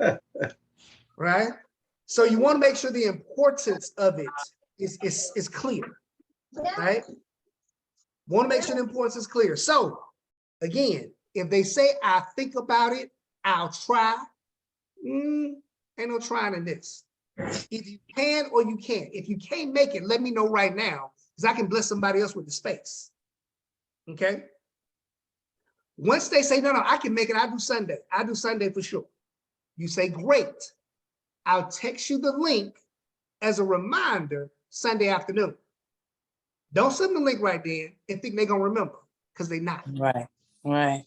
lap. Right? So you want to make sure the importance of it is clear, right? Want to make sure the importance is clear. So again, if they say, I think about it, I'll try, ain't no trying in this. Either you can or you can't. If you can't make it, let me know right now, because I can bless somebody else with the space. Okay? Once they say, no, I can make it, I do Sunday for sure. You say, great. I'll text you the link as a reminder Sunday afternoon. Don't send the link right then and think they're gonna remember, because they're not. Right.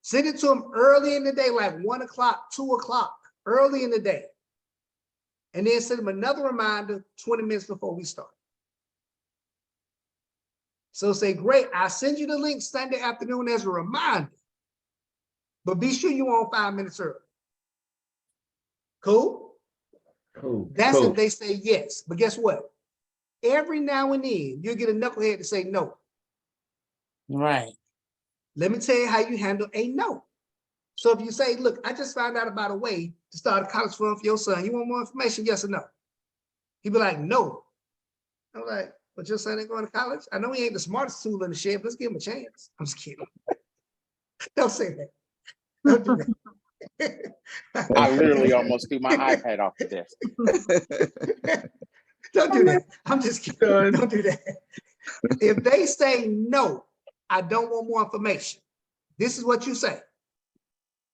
Send it to them early in the day, like 1 o'clock, 2 o'clock, early in the day. And then send them another reminder 20 minutes before we start. So say, great, I'll send you the link Sunday afternoon as a reminder, but be sure you're on 5 minutes early. Cool? Cool. That's Cool. if they say yes. But guess what? Every now and then, you'll get a knucklehead to say no. Right. Let me tell you how you handle a no. So if you say, look, I just found out about a way to start a college fund for your son. You want more information? Yes or no? He'd be like, no. I'm like, but your son ain't going to college? I know he ain't the smartest tool in the shed, but let's give him a chance. I'm just kidding. Don't say that. Don't do that. I literally almost threw my iPad off the desk. Don't do that. I'm just kidding. Don't do that. If they say no, I don't want more information, this is what you say.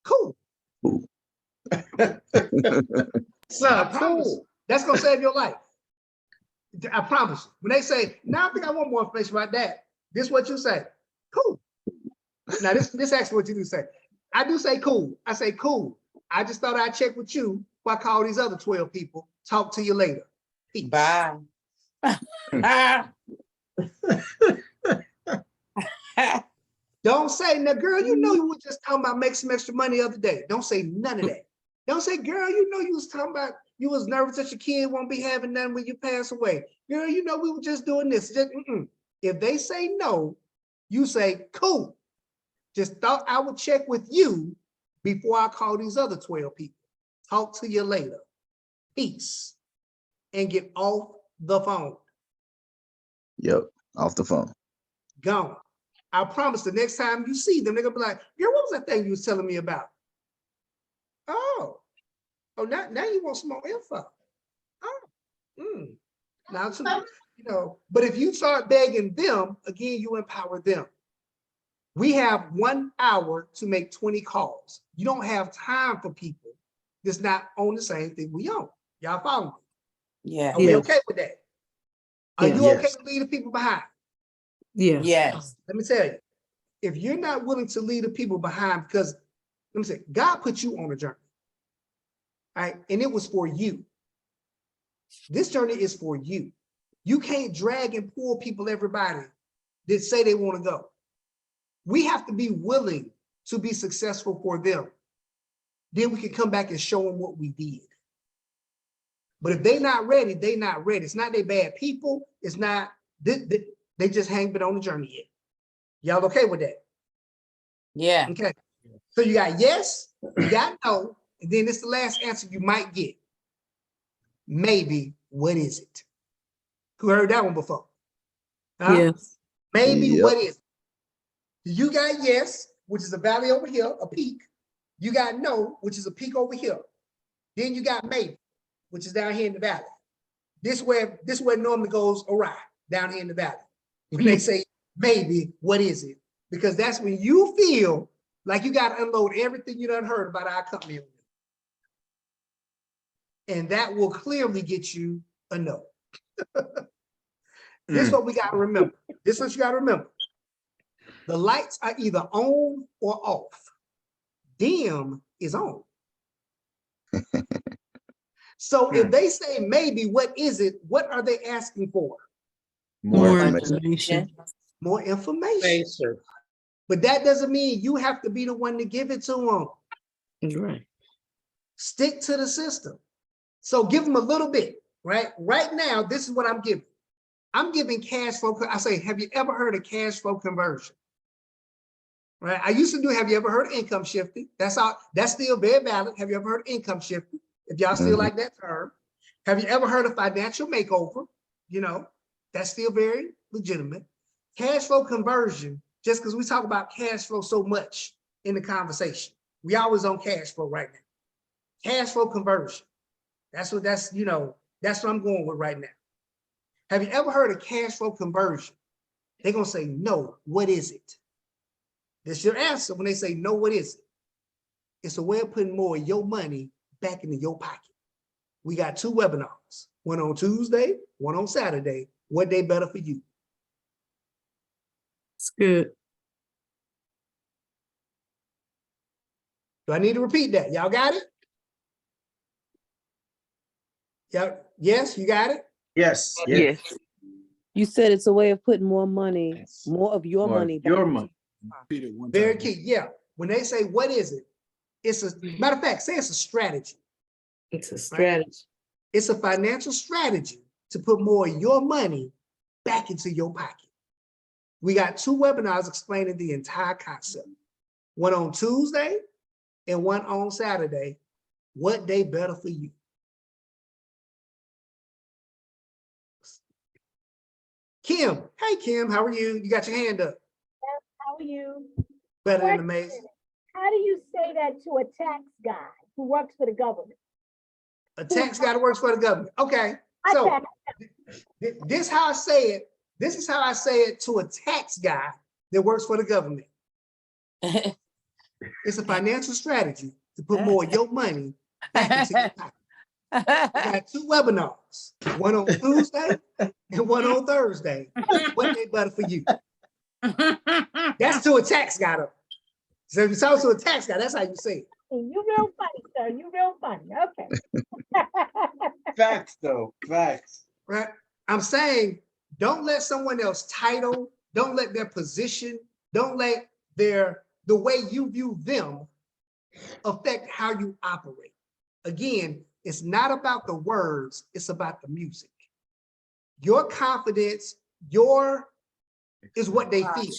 Cool. So cool. That's gonna save your life. I promise you. When they say, now I think I want more information about that, this is what you say. Cool. Now this actually what you do say. I do say cool. I say cool. I just thought I'd check with you before I call these other 12 people. Talk to you later. Peace. Bye. Don't say, now girl, you know you were just talking about making some extra money the other day. Don't say none of that. Don't say, girl, you know you was talking about you was nervous that your kid won't be having none when you pass away. Girl, you know we were just doing this. Just, If they say no, you say, cool. Just thought I would check with you before I call these other 12 people. Talk to you later. Peace. And get off the phone. Yep, off the phone. Gone. I promise the next time you see them, they're gonna be like, girl, what was that thing you was telling me about? Oh, now you want some more info. Oh, now, you know, but if you start begging them, again, you empower them. We have 1 hour to make 20 calls. You don't have time for people that's not on the same thing we on. Y'all follow me? Yeah. Are we Yes. okay with that? Are Yes. you okay Yes. with leading people behind? Yes. Yes. Let me tell you, if you're not willing to lead the people behind, because let me say, God put you on a journey, right? And it was for you. This journey is for you. You can't drag and pull people, everybody that say they want to go. We have to be willing to be successful for them. Then we can come back and show them what we did. But if they're not ready, they're not ready. It's not they bad people. It's not, they just haven't been on the journey yet. Y'all okay with that? Yeah. Okay. So you got yes, you got no, and then it's the last answer you might get. Maybe, what is it? Who heard that one before? Huh? Yes. Maybe, Yep. what is it? You got yes, which is a valley over here, a peak. You got no, which is a peak over here. Then you got maybe, which is down here in the valley. This where it normally goes awry, down here in the valley. When they say maybe, what is it? Because that's when you feel like you got to unload everything you done heard about our company. And that will clearly get you a no. This is what we got to remember. This is what you got to remember. The lights are either on or off. Dim is on. So if they say maybe, what is it? What are they asking for? More More information. information. More information. Spacer. But that doesn't mean you have to be the one to give it to them. Right. Stick to the system. So give them a little bit, right? Right now, this is what I'm giving. I'm giving cash flow. I say, have you ever heard of cash flow conversion? Right? I used to do, have you ever heard of income shifting? That's still very valid. Have you ever heard of income shifting? If y'all still like that term. Have you ever heard of financial makeover? You know, that's still very legitimate. Cash flow conversion, just because we talk about cash flow so much in the conversation. We always on cash flow right now. Cash flow conversion. That's what I'm going with right now. Have you ever heard of cash flow conversion? They're going to say, no, what is it? That's your answer when they say, no, what is it? It's a way of putting more of your money back into your pocket. We got 2 webinars, one on Tuesday, one on Saturday. What day better for you? It's good. Do I need to repeat that? Y'all got it? Yeah. Yes, you got it? Yes. Yes. You said it's a way of putting more money, more of your More money. of your back money. Repeat it one Very time. key. Yeah. When they say, what is it? It's a matter of fact, say it's a strategy. It's a strategy. It's a financial strategy to put more of your money back into your pocket. We got 2 webinars explaining the entire concept. One on Tuesday and one on Saturday. What day better for you? Kim, hey Kim, how are you? You got your hand up. How are you? Better than amazing. How do you say that to a tax guy who works for the government? A tax guy that works for the government. Okay, so this is how I say it. This is how I say it to a tax guy that works for the government. It's a financial strategy to put more of your money back into your pocket. We got 2 webinars, one on Tuesday and one on Thursday. What day better for you? That's to a tax guy though. So if you talk to a tax guy, that's how you say it. You real funny, sir. You real funny. Okay. Facts though, facts. Right? I'm saying, don't let someone else's title, don't let their position, don't let the way you view them affect how you operate. Again, it's not about the words, it's about the music. Your confidence, is what they feel.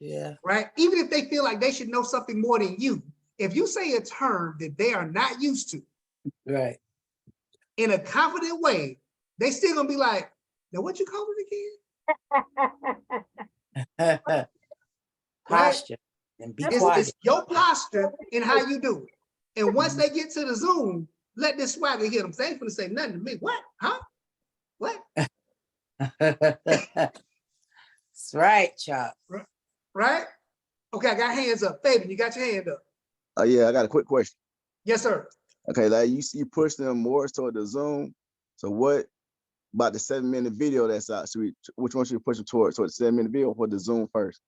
Yeah. Right? Even if they feel like they should know something more than you, if you say a term that they are not used to, Right. in a confident way, they still gonna be like, now what you call it again? Posture. And be It's quiet. your posture and how you do it. And once they get to the Zoom, let this swagger hit them. They ain't gonna say nothing to me. What? Huh? What? That's right, Chuck. Right? Okay, I got hands up. Fabian, you got your hand up. Yeah, I got a quick question. Yes, sir. Okay, like you push them more toward the Zoom. So what about the 7-minute video that's out? Which one should we push them towards? Toward the 7-minute video or the Zoom first?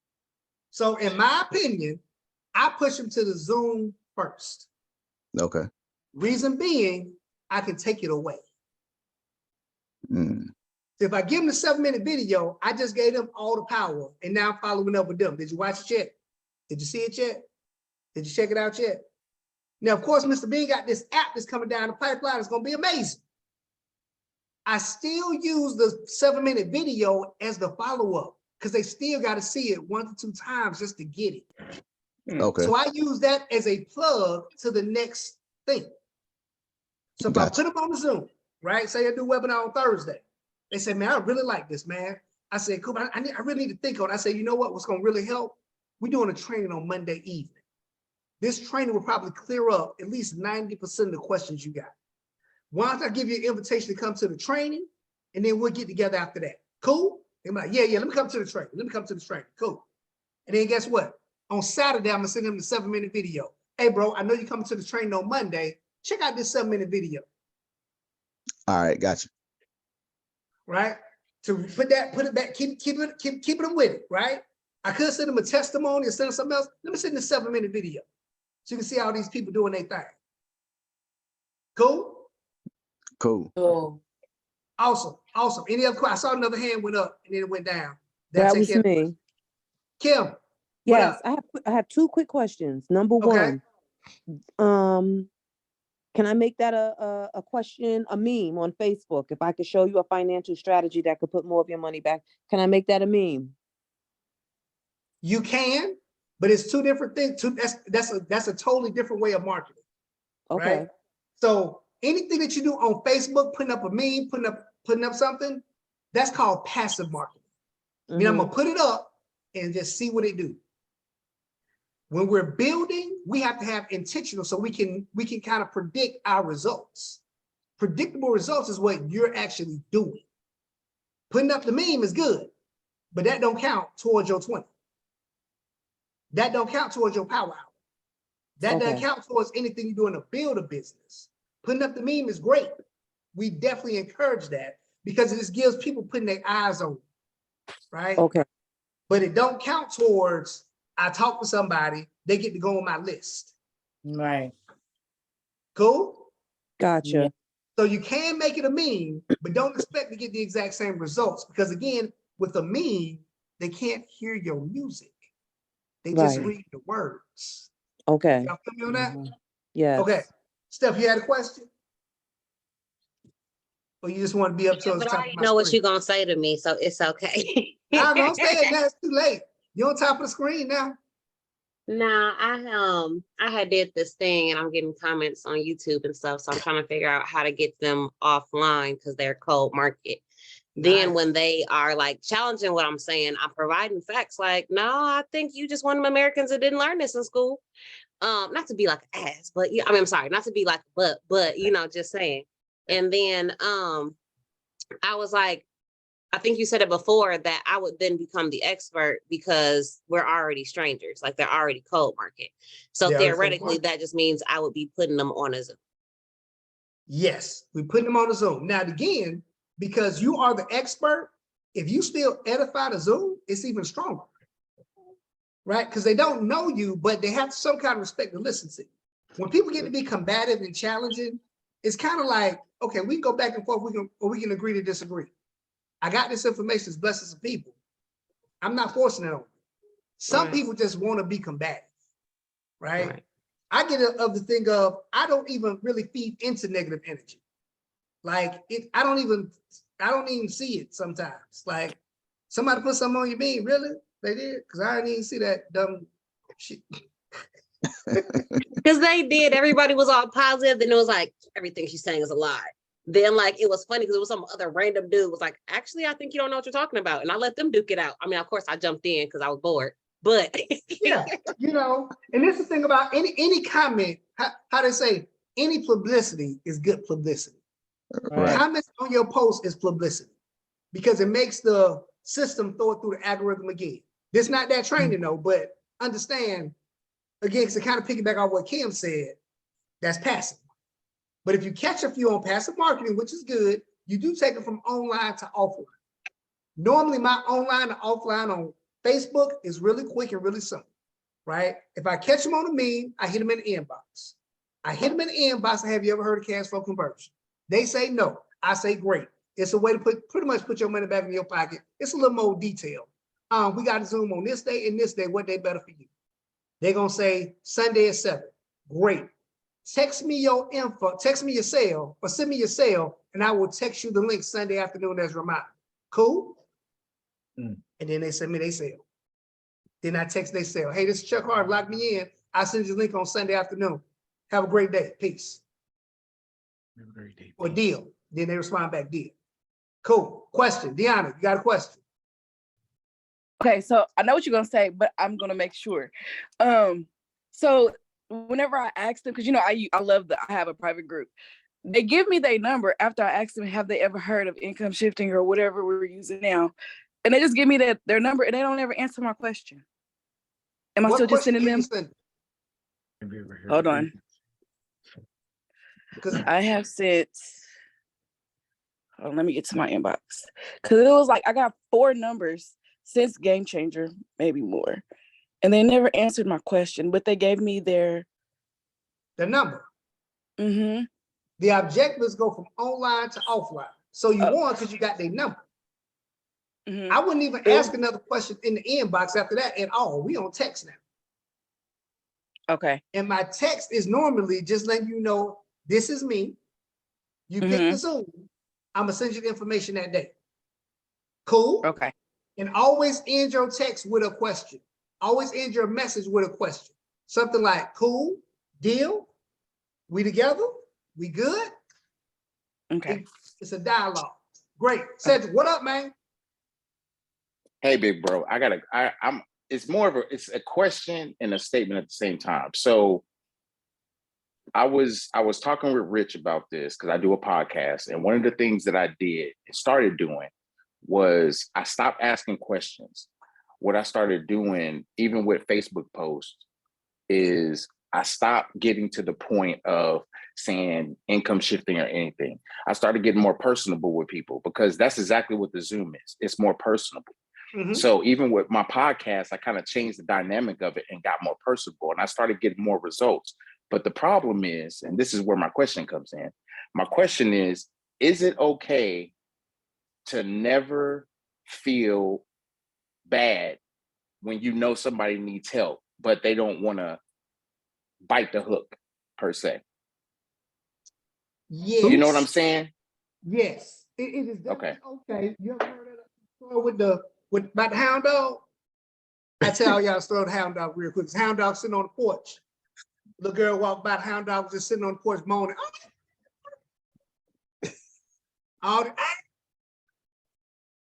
So in my opinion, I push them to the Zoom first. Okay. Reason being, I can take it away. Mm. So if I give them the 7-minute video, I just gave them all the power, and now I'm following up with them. Did you watch it yet? Did you see it yet? Did you check it out yet? Now, of course, Mr. Bean got this app that's coming down the pipeline. It's going to be amazing. I still use the 7-minute video as the follow-up because they still got to see it 1 to 2 times just to get it. Okay. So I use that as a plug to the next thing. So if I put them on the Zoom, right? Say I do a webinar on Thursday. They say, man, I really like this, man. I said, cool, I really need to think on it. I said, you know what? What's going to really help? We're doing a training on Monday evening. This training will probably clear up at least 90% of the questions you got. Why don't I give you an invitation to come to the training, and then we'll get together after that. Cool? They're like, yeah, let me come to the training. Let me come to the training. Cool. And then guess what? On Saturday, I'm gonna send them the 7-minute video. Hey, bro, I know you're coming to the training on Monday. Check out this 7-minute video. All right, gotcha. Right? To put it back, keep them with it, right? I could send them a testimony or send them something else. Let me send this 7-minute video so you can see how these people doing their thing. Cool? Cool. Oh, Awesome. Awesome. Any other questions? I saw another hand went up and then it went down. That was me. Kim. Yes, I have 2 quick questions. Number Okay. 1, can I make that a question, a meme on Facebook? If I could show you a financial strategy that could put more of your money back, can I make that a meme? You can, but it's 2 different things. That's a totally different way of marketing. Okay. Right? So anything that you do on Facebook, putting up a meme, putting up something, that's called passive marketing. I mean, I'm gonna put it up and just see what it do. When we're building, we have to have intentional so we can kind of predict our results. Predictable results is what you're actually doing. Putting up the meme is good, but that don't count towards your 20. That don't count towards your power hour. That doesn't count towards anything you're doing to build a business. Putting up the meme is great. We definitely encourage that because it just gives people putting their eyes on you, right? Okay. But it don't count towards, I talk to somebody, they get to go on my list. right. Cool? Gotcha. Yeah. So you can make it a meme, but don't expect to get the exact same results because again, with a meme, they can't hear your music. They just read the words. Okay. Y'all feel me on that? Yes. Okay. Steph, you had a question? Or you just want to be up to the But top I of my know what screen? you're gonna say to me, so it's okay. I don't say it now, it's too late. You're on top of the screen now. Nah, I had did this thing and I'm getting comments on YouTube and stuff, so I'm trying to figure out how to get them offline because they're cold market. Then when they are like challenging what I'm saying, I'm providing facts like, no, I think you just one of them Americans that didn't learn this in school. Not to be like an ass, but yeah, I mean, I'm sorry, not to be like but you know, just saying. And then I was like, I think you said it before that I would then become the expert because we're already strangers, like they're already cold market. So theoretically, that just means I would be putting them on a Zoom. Yes, we put them on the Zoom. Now again, because you are the expert, if you still edify the Zoom, it's even stronger. Right? Because they don't know you, but they have some kind of respect to listen to you. When people get to be combative and challenging, it's kind of like, okay, we can go back and forth, we can agree to disagree. I got this information, it's blessing some people. I'm not forcing it on you. Some people just want to be combative, right? I get of the thing of, I don't even really feed into negative energy. Like I don't even see it sometimes. Like somebody put something on your beam, really? They did? Because I didn't even see that dumb shit. Because they did, everybody was all positive, then it was like, everything she's saying is a lie. Then like, it was funny because it was some other random dude was like, actually, I think you don't know what you're talking about. And I let them duke it out. I mean, of course I jumped in because I was bored, but. Yeah, you know, and this is the thing about any comment, how they say, any publicity is good publicity. Right. Comments on your post is publicity because it makes the system throw it through the algorithm again. This not that training though, but understand, again, because it kind of piggyback on what Kim said, that's passive. But if you catch a few on passive marketing, which is good, you do take it from online to offline. Normally, my online to offline on Facebook is really quick and really simple, right? If I catch them on a meme, I hit them in the inbox. I hit them in the inbox. Have you ever heard of cash flow conversion? They say no. I say great. It's a way to pretty much put your money back in your pocket. It's a little more detailed. We got to Zoom on this day and this day. What day better for you? They're gonna say Sunday at 7. Great. Text me your info. Text me your sale or send me your sale, and I will text you the link Sunday afternoon as a reminder. Cool. And then they send me their sale. Then I text they sale. Hey, this is Chuck Hard. Lock me in. I'll send you the link on Sunday afternoon. Have a great day. Peace. Have a great day. Or deal. Then they respond back, deal. Cool. Question. Deanna, you got a question? Okay, so I know what you're gonna say, but I'm gonna make sure. So whenever I ask them, because I love I have a private group. They give me their number after I ask them, have they ever heard of income shifting or whatever we're using now? And they just give me their number and they don't ever answer my question. Am I still just sending them? Hold on. Because I have sent, let me get to my inbox. Because it was like, I got 4 numbers since Game Changer, maybe more. And they never answered my question, but they gave me the number. Mm-hmm. The objectives go from online to offline. So you won because you got their number. Mm-hmm. I wouldn't even ask another question in the inbox after that at all. We on text now. Okay. And my text is normally just letting you know, this is me. You pick the Zoom. I'm gonna send you the information that day. Cool? Okay. And always end your text with a question. Always end your message with a question. Something like, cool, deal, we together, we good? Okay. It's a dialogue. Great. Cedric, what up, man? Hey, big bro. It's a question and a statement at the same time. So I was talking with Rich about this because I do a podcast. And one of the things that I did and started doing was I stopped asking questions. What I started doing, even with Facebook posts, is I stopped getting to the point of saying income shifting or anything. I started getting more personable with people because that's exactly what the Zoom is. It's more personable. Mm-hmm. So even with my podcast, I kind of changed the dynamic of it and got more personable, and I started getting more results. But the problem is, and this is where my question comes in. My question is it okay to never feel bad when you know somebody needs help, but they don't want to bite the hook per se? Yes. You know what I'm saying? Yes. It is definitely okay. You ever heard of that story about the hound dog? I tell y'all a story of the hound dog real quick. The hound dog sitting on the porch. The girl walked by, the hound dog was just sitting on the porch moaning.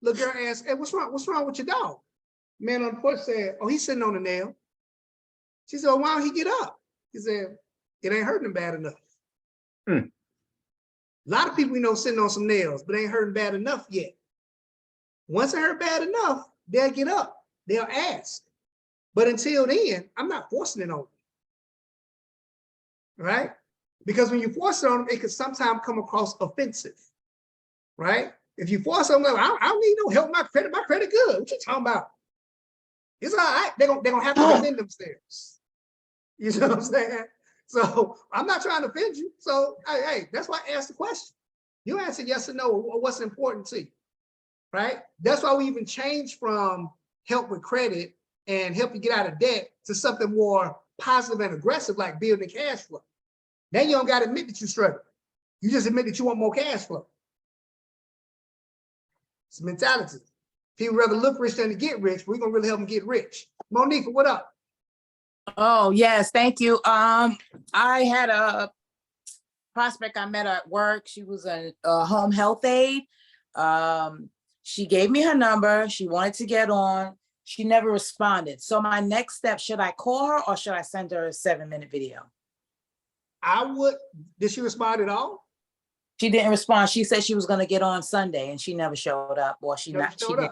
Little girl asked, hey, what's wrong? What's wrong with your dog? Man on the porch said, oh, he's sitting on a nail. She said, well, why don't he get up? He said, it ain't hurting him bad enough. A lot of people we know sitting on some nails, but ain't hurting bad enough yet. Once it hurt bad enough, they'll get up. They'll ask. But until then, I'm not forcing it on them. Right? Because when you force it on them, it can sometimes come across offensive. Right? If you force them, like, I don't need no help. My credit good. What you talking about? It's all right. They're gonna have to defend themselves. You know what I'm saying? So I'm not trying to offend you. So hey, that's why I asked the question. You answer yes or no, or what's important to you, right? That's why we even changed from help with credit and help you get out of debt to something more positive and aggressive, like building cash flow. Now you don't got to admit that you're struggling. You just admit that you want more cash flow. It's a mentality. People rather look rich than to get rich. We're gonna really help them get rich. Monique, what up? Oh, yes, thank you. I had a prospect I met at work. She was a home health aide. She gave me her number. She wanted to get on. She never responded. So my next step, should I call her or should I send her a 7-minute video? I would. Did she respond at all? She didn't respond. She said she was going to get on Sunday and she never showed up, or she didn't.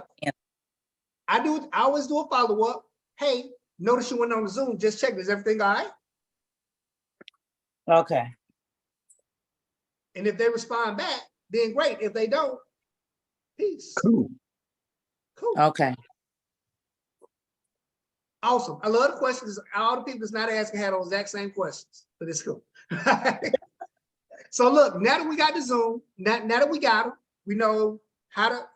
I always do a follow-up. Hey, notice you went on the Zoom, just check, is everything all right? Okay. And if they respond back, then great. If they don't, peace. Cool. Cool. Okay. Awesome. I love the questions. All the people that's not asking had those exact same questions, but it's cool. So look, now that we got the Zoom, now that we got them, we know how to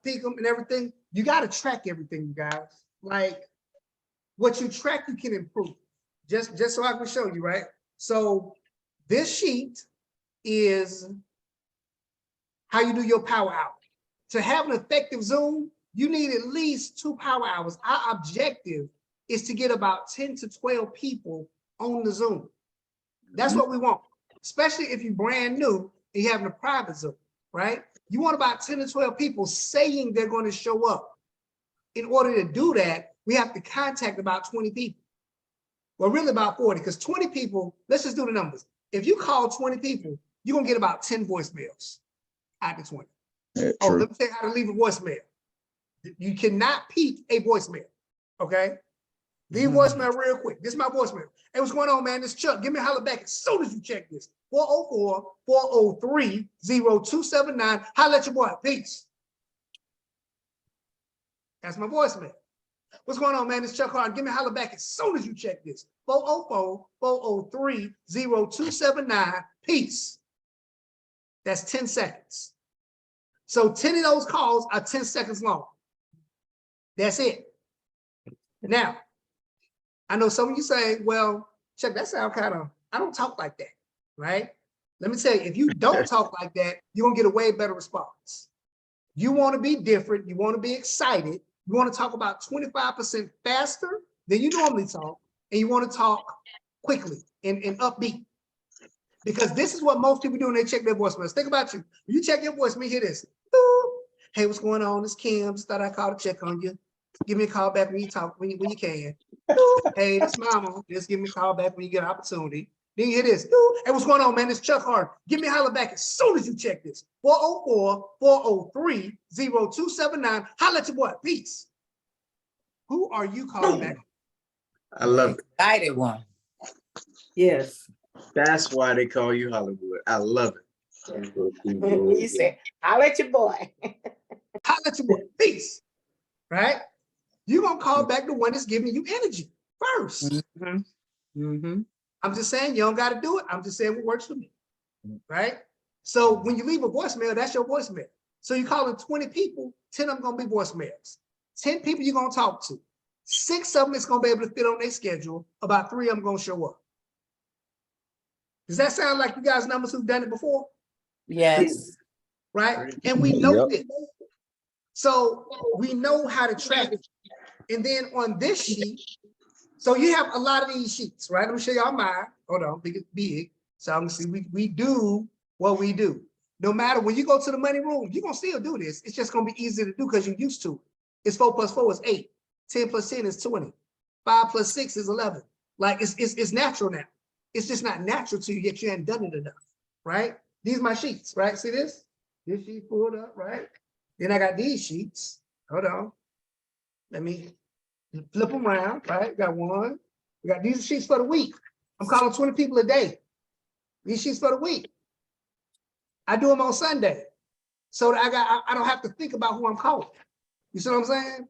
pick them and everything. You got to track everything, you guys. Like what you track, you can improve. Just so I can show you, right? So this sheet is how you do your power hour. To have an effective Zoom, you need at least 2 power hours. Our objective is to get about 10 to 12 people on the Zoom. That's what we want, especially if you're brand new and you're having a private Zoom, right? You want about 10 to 12 people saying they're going to show up. In order to do that, we have to contact about 20 people. Well, really about 40, because 20 people, let's just do the numbers. If you call 20 people, you're going to get about 10 voicemails out of 20. Oh, let me tell you how to leave a voicemail. You cannot peek a voicemail, okay? Leave voicemail real quick. This is my voicemail. Hey, what's going on, man? This is Chuck. Give me a holler back as soon as you check this. 404-403-0279. Holla at your boy. Peace. That's my voicemail. What's going on, man? This is Chuck Hart. Give me a holler back as soon as you check this. 404-403-0279. Peace. That's 10 seconds. So 10 of those calls are 10 seconds long. That's it. Now, I know some of you say, well, Chuck, that sounds kind of, I don't talk like that, right? Let me tell you, if you don't talk like that, you're gonna get a way better response. You wanna be different, you wanna be excited, you wanna talk about 25% faster than you normally talk, and you wanna talk quickly and upbeat. Because this is what most people do when they check their voicemails. Think about you. When you check your voicemail, hear this. Hey, what's going on? It's Kim. Just thought I'd call to check on you. Give me a call back when you talk, when you can. Hey, this Mama. Just give me a call back when you get an opportunity. Then you hear this. Hey, what's going on, man? It's Chuck Hart. Give me a holler back as soon as you check this. 404-403-0279. Holla at your boy. Peace. Who are you calling back? I love it. Excited one. Yes. That's why they call you Hollywood. I love it. You said, I'll let your boy. Holla at your boy. Peace. Right? You're going to call back the one that's giving you energy first. I'm just saying, you don't got to do it. I'm just saying what works for me. Right? So when you leave a voicemail, that's your voicemail. So you're calling 20 people, 10 of them going to be voicemails. 10 people you're going to talk to. 6 of them is going to be able to fit on their schedule. About 3 of them going to show up. Does that sound like you guys numbers who've done it before? Yes. Right? And we know this. So we know how to track it. And then on this sheet, so you have a lot of these sheets, right? Let me show y'all mine. Hold on, big, big. So I'm gonna see we do what we do. No matter when you go to the money room, you're gonna still do this. It's just gonna be easier to do because you're used to it. It's 4 plus 4 is 8. 10 plus 10 is 20. 5 plus 6 is 11. Like it's natural now. It's just not natural to you yet you haven't done it enough, right? These are my sheets, right? See this? This sheet pulled up, right? Then I got these sheets. Hold on. Let me flip them around, right? Got one. We got these sheets for the week. I'm calling 20 people a day. These sheets for the week. I do them on Sunday. So that I don't have to think about who I'm calling. You see what I'm saying?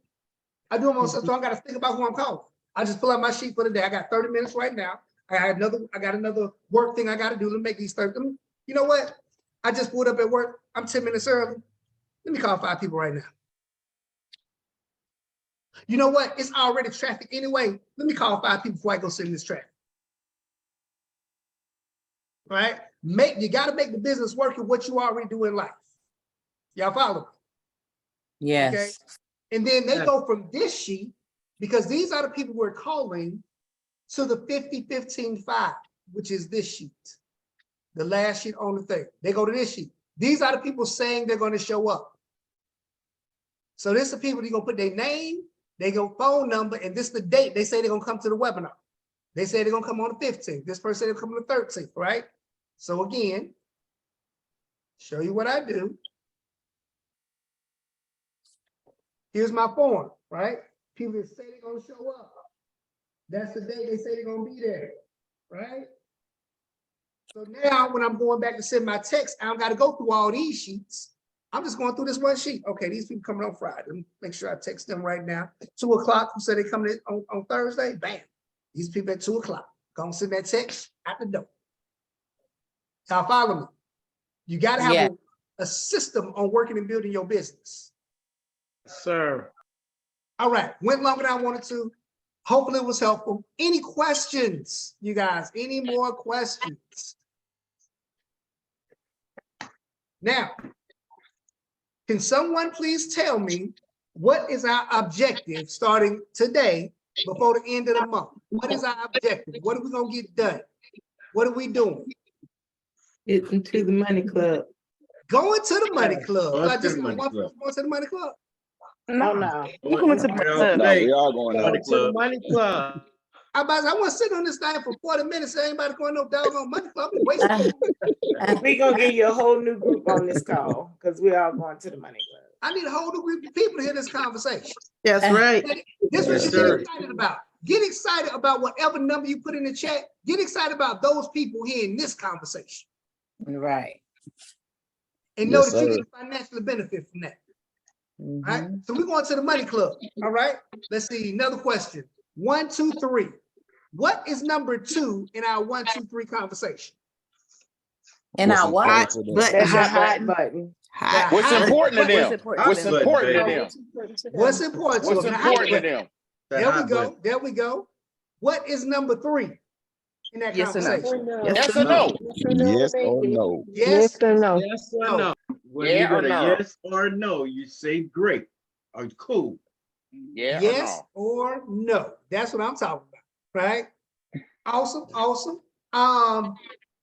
I do them on Sunday, so I got to think about who I'm calling. I just pull out my sheet for the day. I got 30 minutes right now. I got another work thing I got to do to make these 30. You know what? I just pulled up at work. I'm 10 minutes early. Let me call 5 people right now. You know what? It's already traffic anyway. Let me call 5 people before I go sit in this traffic. Right? You got to make the business work with what you already do in life. Y'all follow me? Yes. Okay. And then they go from this sheet, because these are the people we're calling, to the 50-15-5, which is this sheet. The last sheet on the thing. They go to this sheet. These are the people saying they're going to show up. So this is the people, you're going to put their name, they go phone number, and this is the date they say they're going to come to the webinar. They say they're going to come on the 15th. This person said they're coming on the 13th, right? So again, show you what I do. Here's my form, right? People that say they're going to show up. That's the day they say they're gonna be there, right? So now when I'm going back to send my text, I don't gotta go through all these sheets. I'm just going through this one sheet. Okay, these people coming on Friday. Let me make sure I text them right now. 2 o'clock, who said they coming in on Thursday? Bam. These people at 2 o'clock. Gonna send that text out the door. Y'all follow me? You gotta have a system on working and building your business. Sir. All right, went longer than I wanted to. Hopefully it was helpful. Any questions, you guys? Any more questions? Now, can someone please tell me what is our objective starting today before the end of the month? What is our objective? What are we gonna get done? What are we doing? Get into the money club. Going to the money club. Going I to just the got money one club. person going to the money club. No, We're going to the club. No, we all going Money out. To the club. money club. I want to sit on this thing for 40 minutes. Ain't anybody going to no doggone money club. I'm wasting. We gonna get you a whole new group on this call because we all going to the money club. I need a whole new group of people to hear this conversation. That's right. This is what Yes, you sir. get excited about. Get excited about whatever number you put in the chat. Get excited about those people hearing this conversation. Right. And know Yes, that you sir. get financially benefit from that. Mhm. All right. So we're going to the money club. All right. Let's see. Another question. 1, 2, 3. What is number 2 in our 1, 2, 3 conversation? And What's our what? important to them? But That's your hot hot button. button. Hot. What's important to What's them? important What's to them? important to them? What's important to What's them? The hot important to button. them? That There we hot go. button. There we go. What is number 3 in that Yes or no? conversation? Yes or no? Yes or no? Yes. or no? Yes or no? When Yeah you got or a no? yes or no, you say great or cool. Yeah Yes or or no? That's what I'm talking about, right? Awesome, awesome.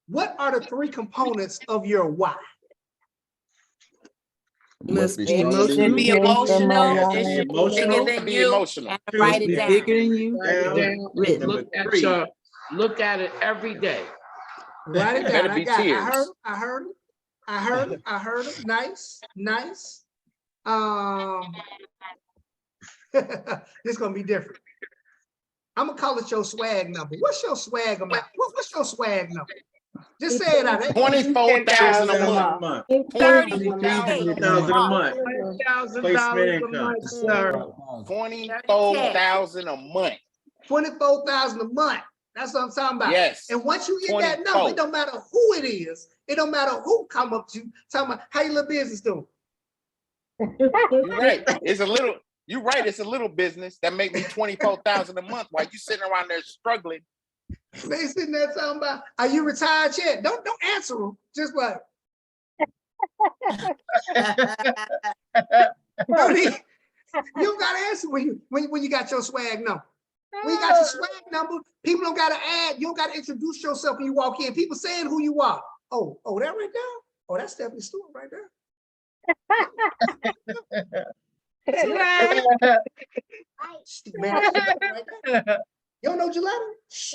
What are the 3 components of your why? Must be It stronger than should be you. emotional. Has to It be should be bigger emotional. than be you. emotional. And Two, write it Be down. bigger than you. Write it down. Written. Number 3. Look at it every day. Write it Better down. be tears. I heard him. Nice, nice. This gonna be different. I'm gonna call it your swag number. What's your swag amount? What's your swag number? Just say it out. 24,000 a $10,000 month. a month. 30K. $10,000 a month. $1,000 Placement a income. month, sir. 24,000 a month. 24,000 a month. That's what I'm talking about. Yes. And once you get that number, it 24. don't matter who it is. It don't matter who come up to you talking about how your little business doing. You're right. It's a little. You're right. It's a little business that make me 24,000 a month while you sitting around there struggling. They sitting there talking about, are you retired yet? Don't answer them. Just like, you don't gotta answer when you got your swag number. When you got your swag number, people don't gotta add. You don't gotta introduce yourself when you walk in. People saying who you are. Oh, that right there. Oh, that's Stephanie Stewart right there. Man, that's right there. You don't know Gilletta? Shh.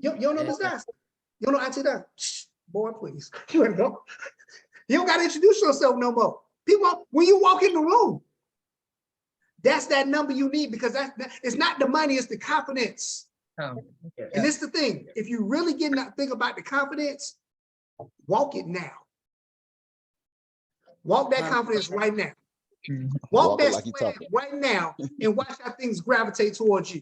You don't know Miss Dawson? You don't know Auntie Dawson? Shh. Boy, please. You don't gotta introduce yourself no more. People, when you walk in the room, that's that number you need because it's not the money, it's the confidence. And it's the thing. If you really get to think about the confidence, walk it now. Walk that confidence right now. Walk that like you swag talking. right now and watch how things gravitate towards you.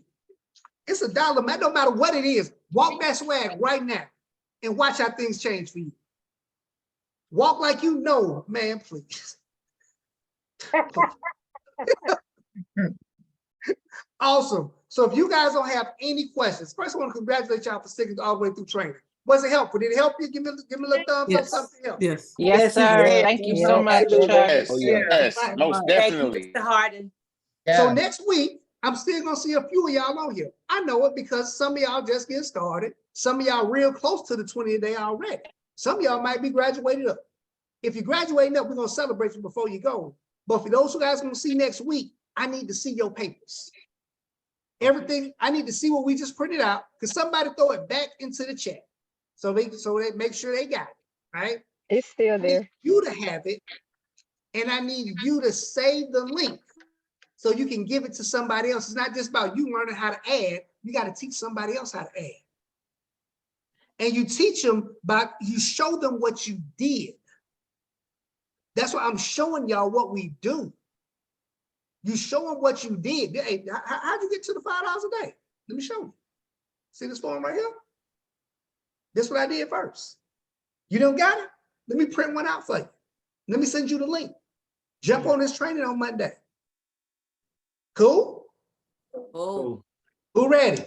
It's $1, man. No matter what it is, walk that swag right now and watch how things change for you. Walk like you know, man, please. Awesome. So if you guys don't have any questions, first I want to congratulate y'all for sticking all the way through training. Was it helpful? Did it help you? Give me a little thumbs up, something else. Yes. Yes, sir. Thank you so much, Chuck. Yes. Oh, yeah. Yes. Right. Most Thank you, definitely. Mr. Harden. So next week, I'm still gonna see a few of y'all on here. I know it because some of y'all just getting started. Some of y'all real close to the 20th day already. Some of y'all might be graduated up. If you're graduating up, we're gonna celebrate you before you go. But for those who guys gonna see next week, I need to see your papers. Everything, I need to see what we just printed out because somebody throw it back into the chat. So they make sure they got it, right? It's still I need there. you to have it, and I need you to save the link so you can give it to somebody else. It's not just about you learning how to add. You got to teach somebody else how to add. And you teach them you show them what you did. That's why I'm showing y'all what we do. You show them what you did. Hey, how'd you get to the $5 a day? Let me show you. See this form right here? This is what I did first. You don't got it? Let me print one out for you. Let me send you the link. Jump on this training on Monday. Cool? Oh. Who ready?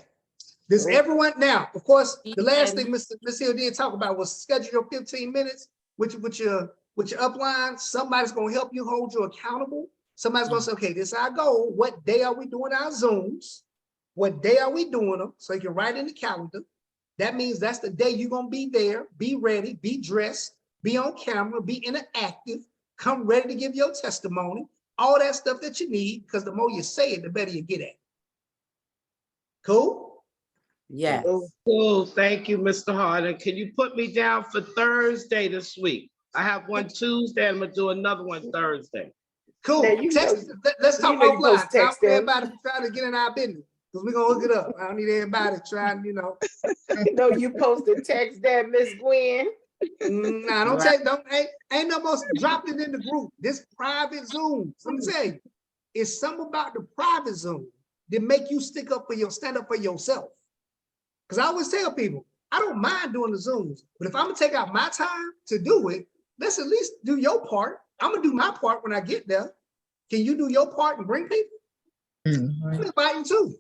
Does everyone now? Of course, the last thing Ms. Hill did talk about was schedule your 15 minutes with your upline. Somebody's gonna help you, hold you accountable. Somebody's gonna say, okay, this is our goal. What day are we doing our Zooms? What day are we doing them? So you can write in the calendar. That means that's the day you're gonna be there, be ready, be dressed, be on camera, be interactive, come ready to give your testimony, all that stuff that you need, because the more you say it, the better you get at it. Cool? Yes. Cool. Thank you, Mr. Harden. Can you put me down for Thursday this week? I have one Tuesday. I'm gonna do another one Thursday. Cool. Let's talk offline. I don't everybody trying to get in our business because we're gonna hook it up. I don't need everybody trying, You posted text that, Miss Gwen. Nah, ain't no more dropped it in the group. This private Zoom. Let me tell you, it's something about the private Zoom that make you stand up for yourself. Because I always tell people, I don't mind doing the Zooms, but if I'm gonna take out my time to do it, let's at least do your part. I'm gonna do my part when I get there. Can you do your part and bring people? I'm inviting too.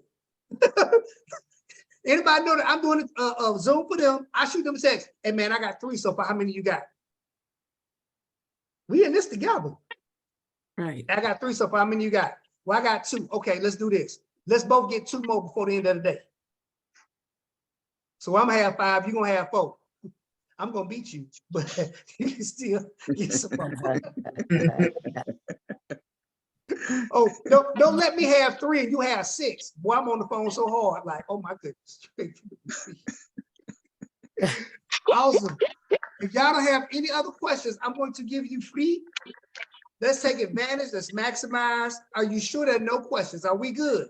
Anybody know that I'm doing a Zoom for them? I shoot them a text. Hey man, I got 3 so far. How many you got? We in this together. Right. I got 3 so far. How many you got? Well, I got 2. Okay, let's do this. Let's both get 2 more before the end of the day. So I'm gonna have 5, you're gonna have 4. I'm gonna beat you, but you can still get some more. Oh, don't let me have 3 and you have 6. Boy, I'm on the phone so hard, like, oh my goodness. Awesome. If y'all don't have any other questions, I'm going to give you free. Let's take advantage. Let's maximize. Are you sure there are no questions? Are we good?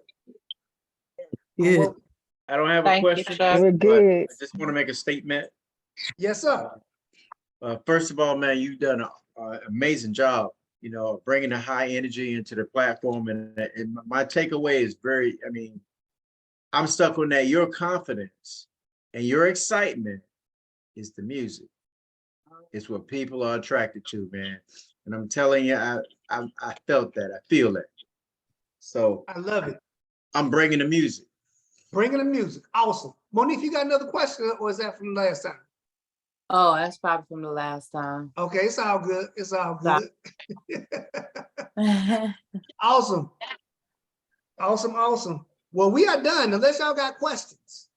Good. I don't have a question. We're good. I just want to make a statement. Yes, sir. First of all, man, you've done an amazing job, bringing the high energy into the platform. And my takeaway is I'm stuck on that. Your confidence and your excitement is the music. It's what people are attracted to, man. And I'm telling you, I felt that. I feel it. So I love it. I'm bringing the music. Bringing the music. Awesome. Monique, you got another question, or is that from the last time? Oh, that's probably from the last time. Okay, it's all good. It's all good. Awesome. Awesome, awesome. Well, we are done. Unless y'all got questions.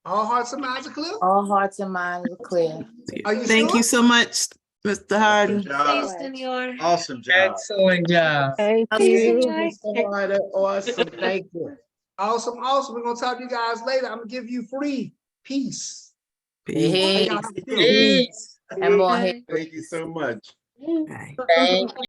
All hearts and minds are clear? All hearts and minds are clear. Are you Thank sure? you so much, Mr. Harden. Awesome job. Excellent job. Thank you, you. Mr. Harden. Awesome. Thank you. Awesome, awesome. We're gonna talk to you guys later. I'm gonna give you free peace. Peace. Peace. And more hate. Thank you so much. Bye. Thank you.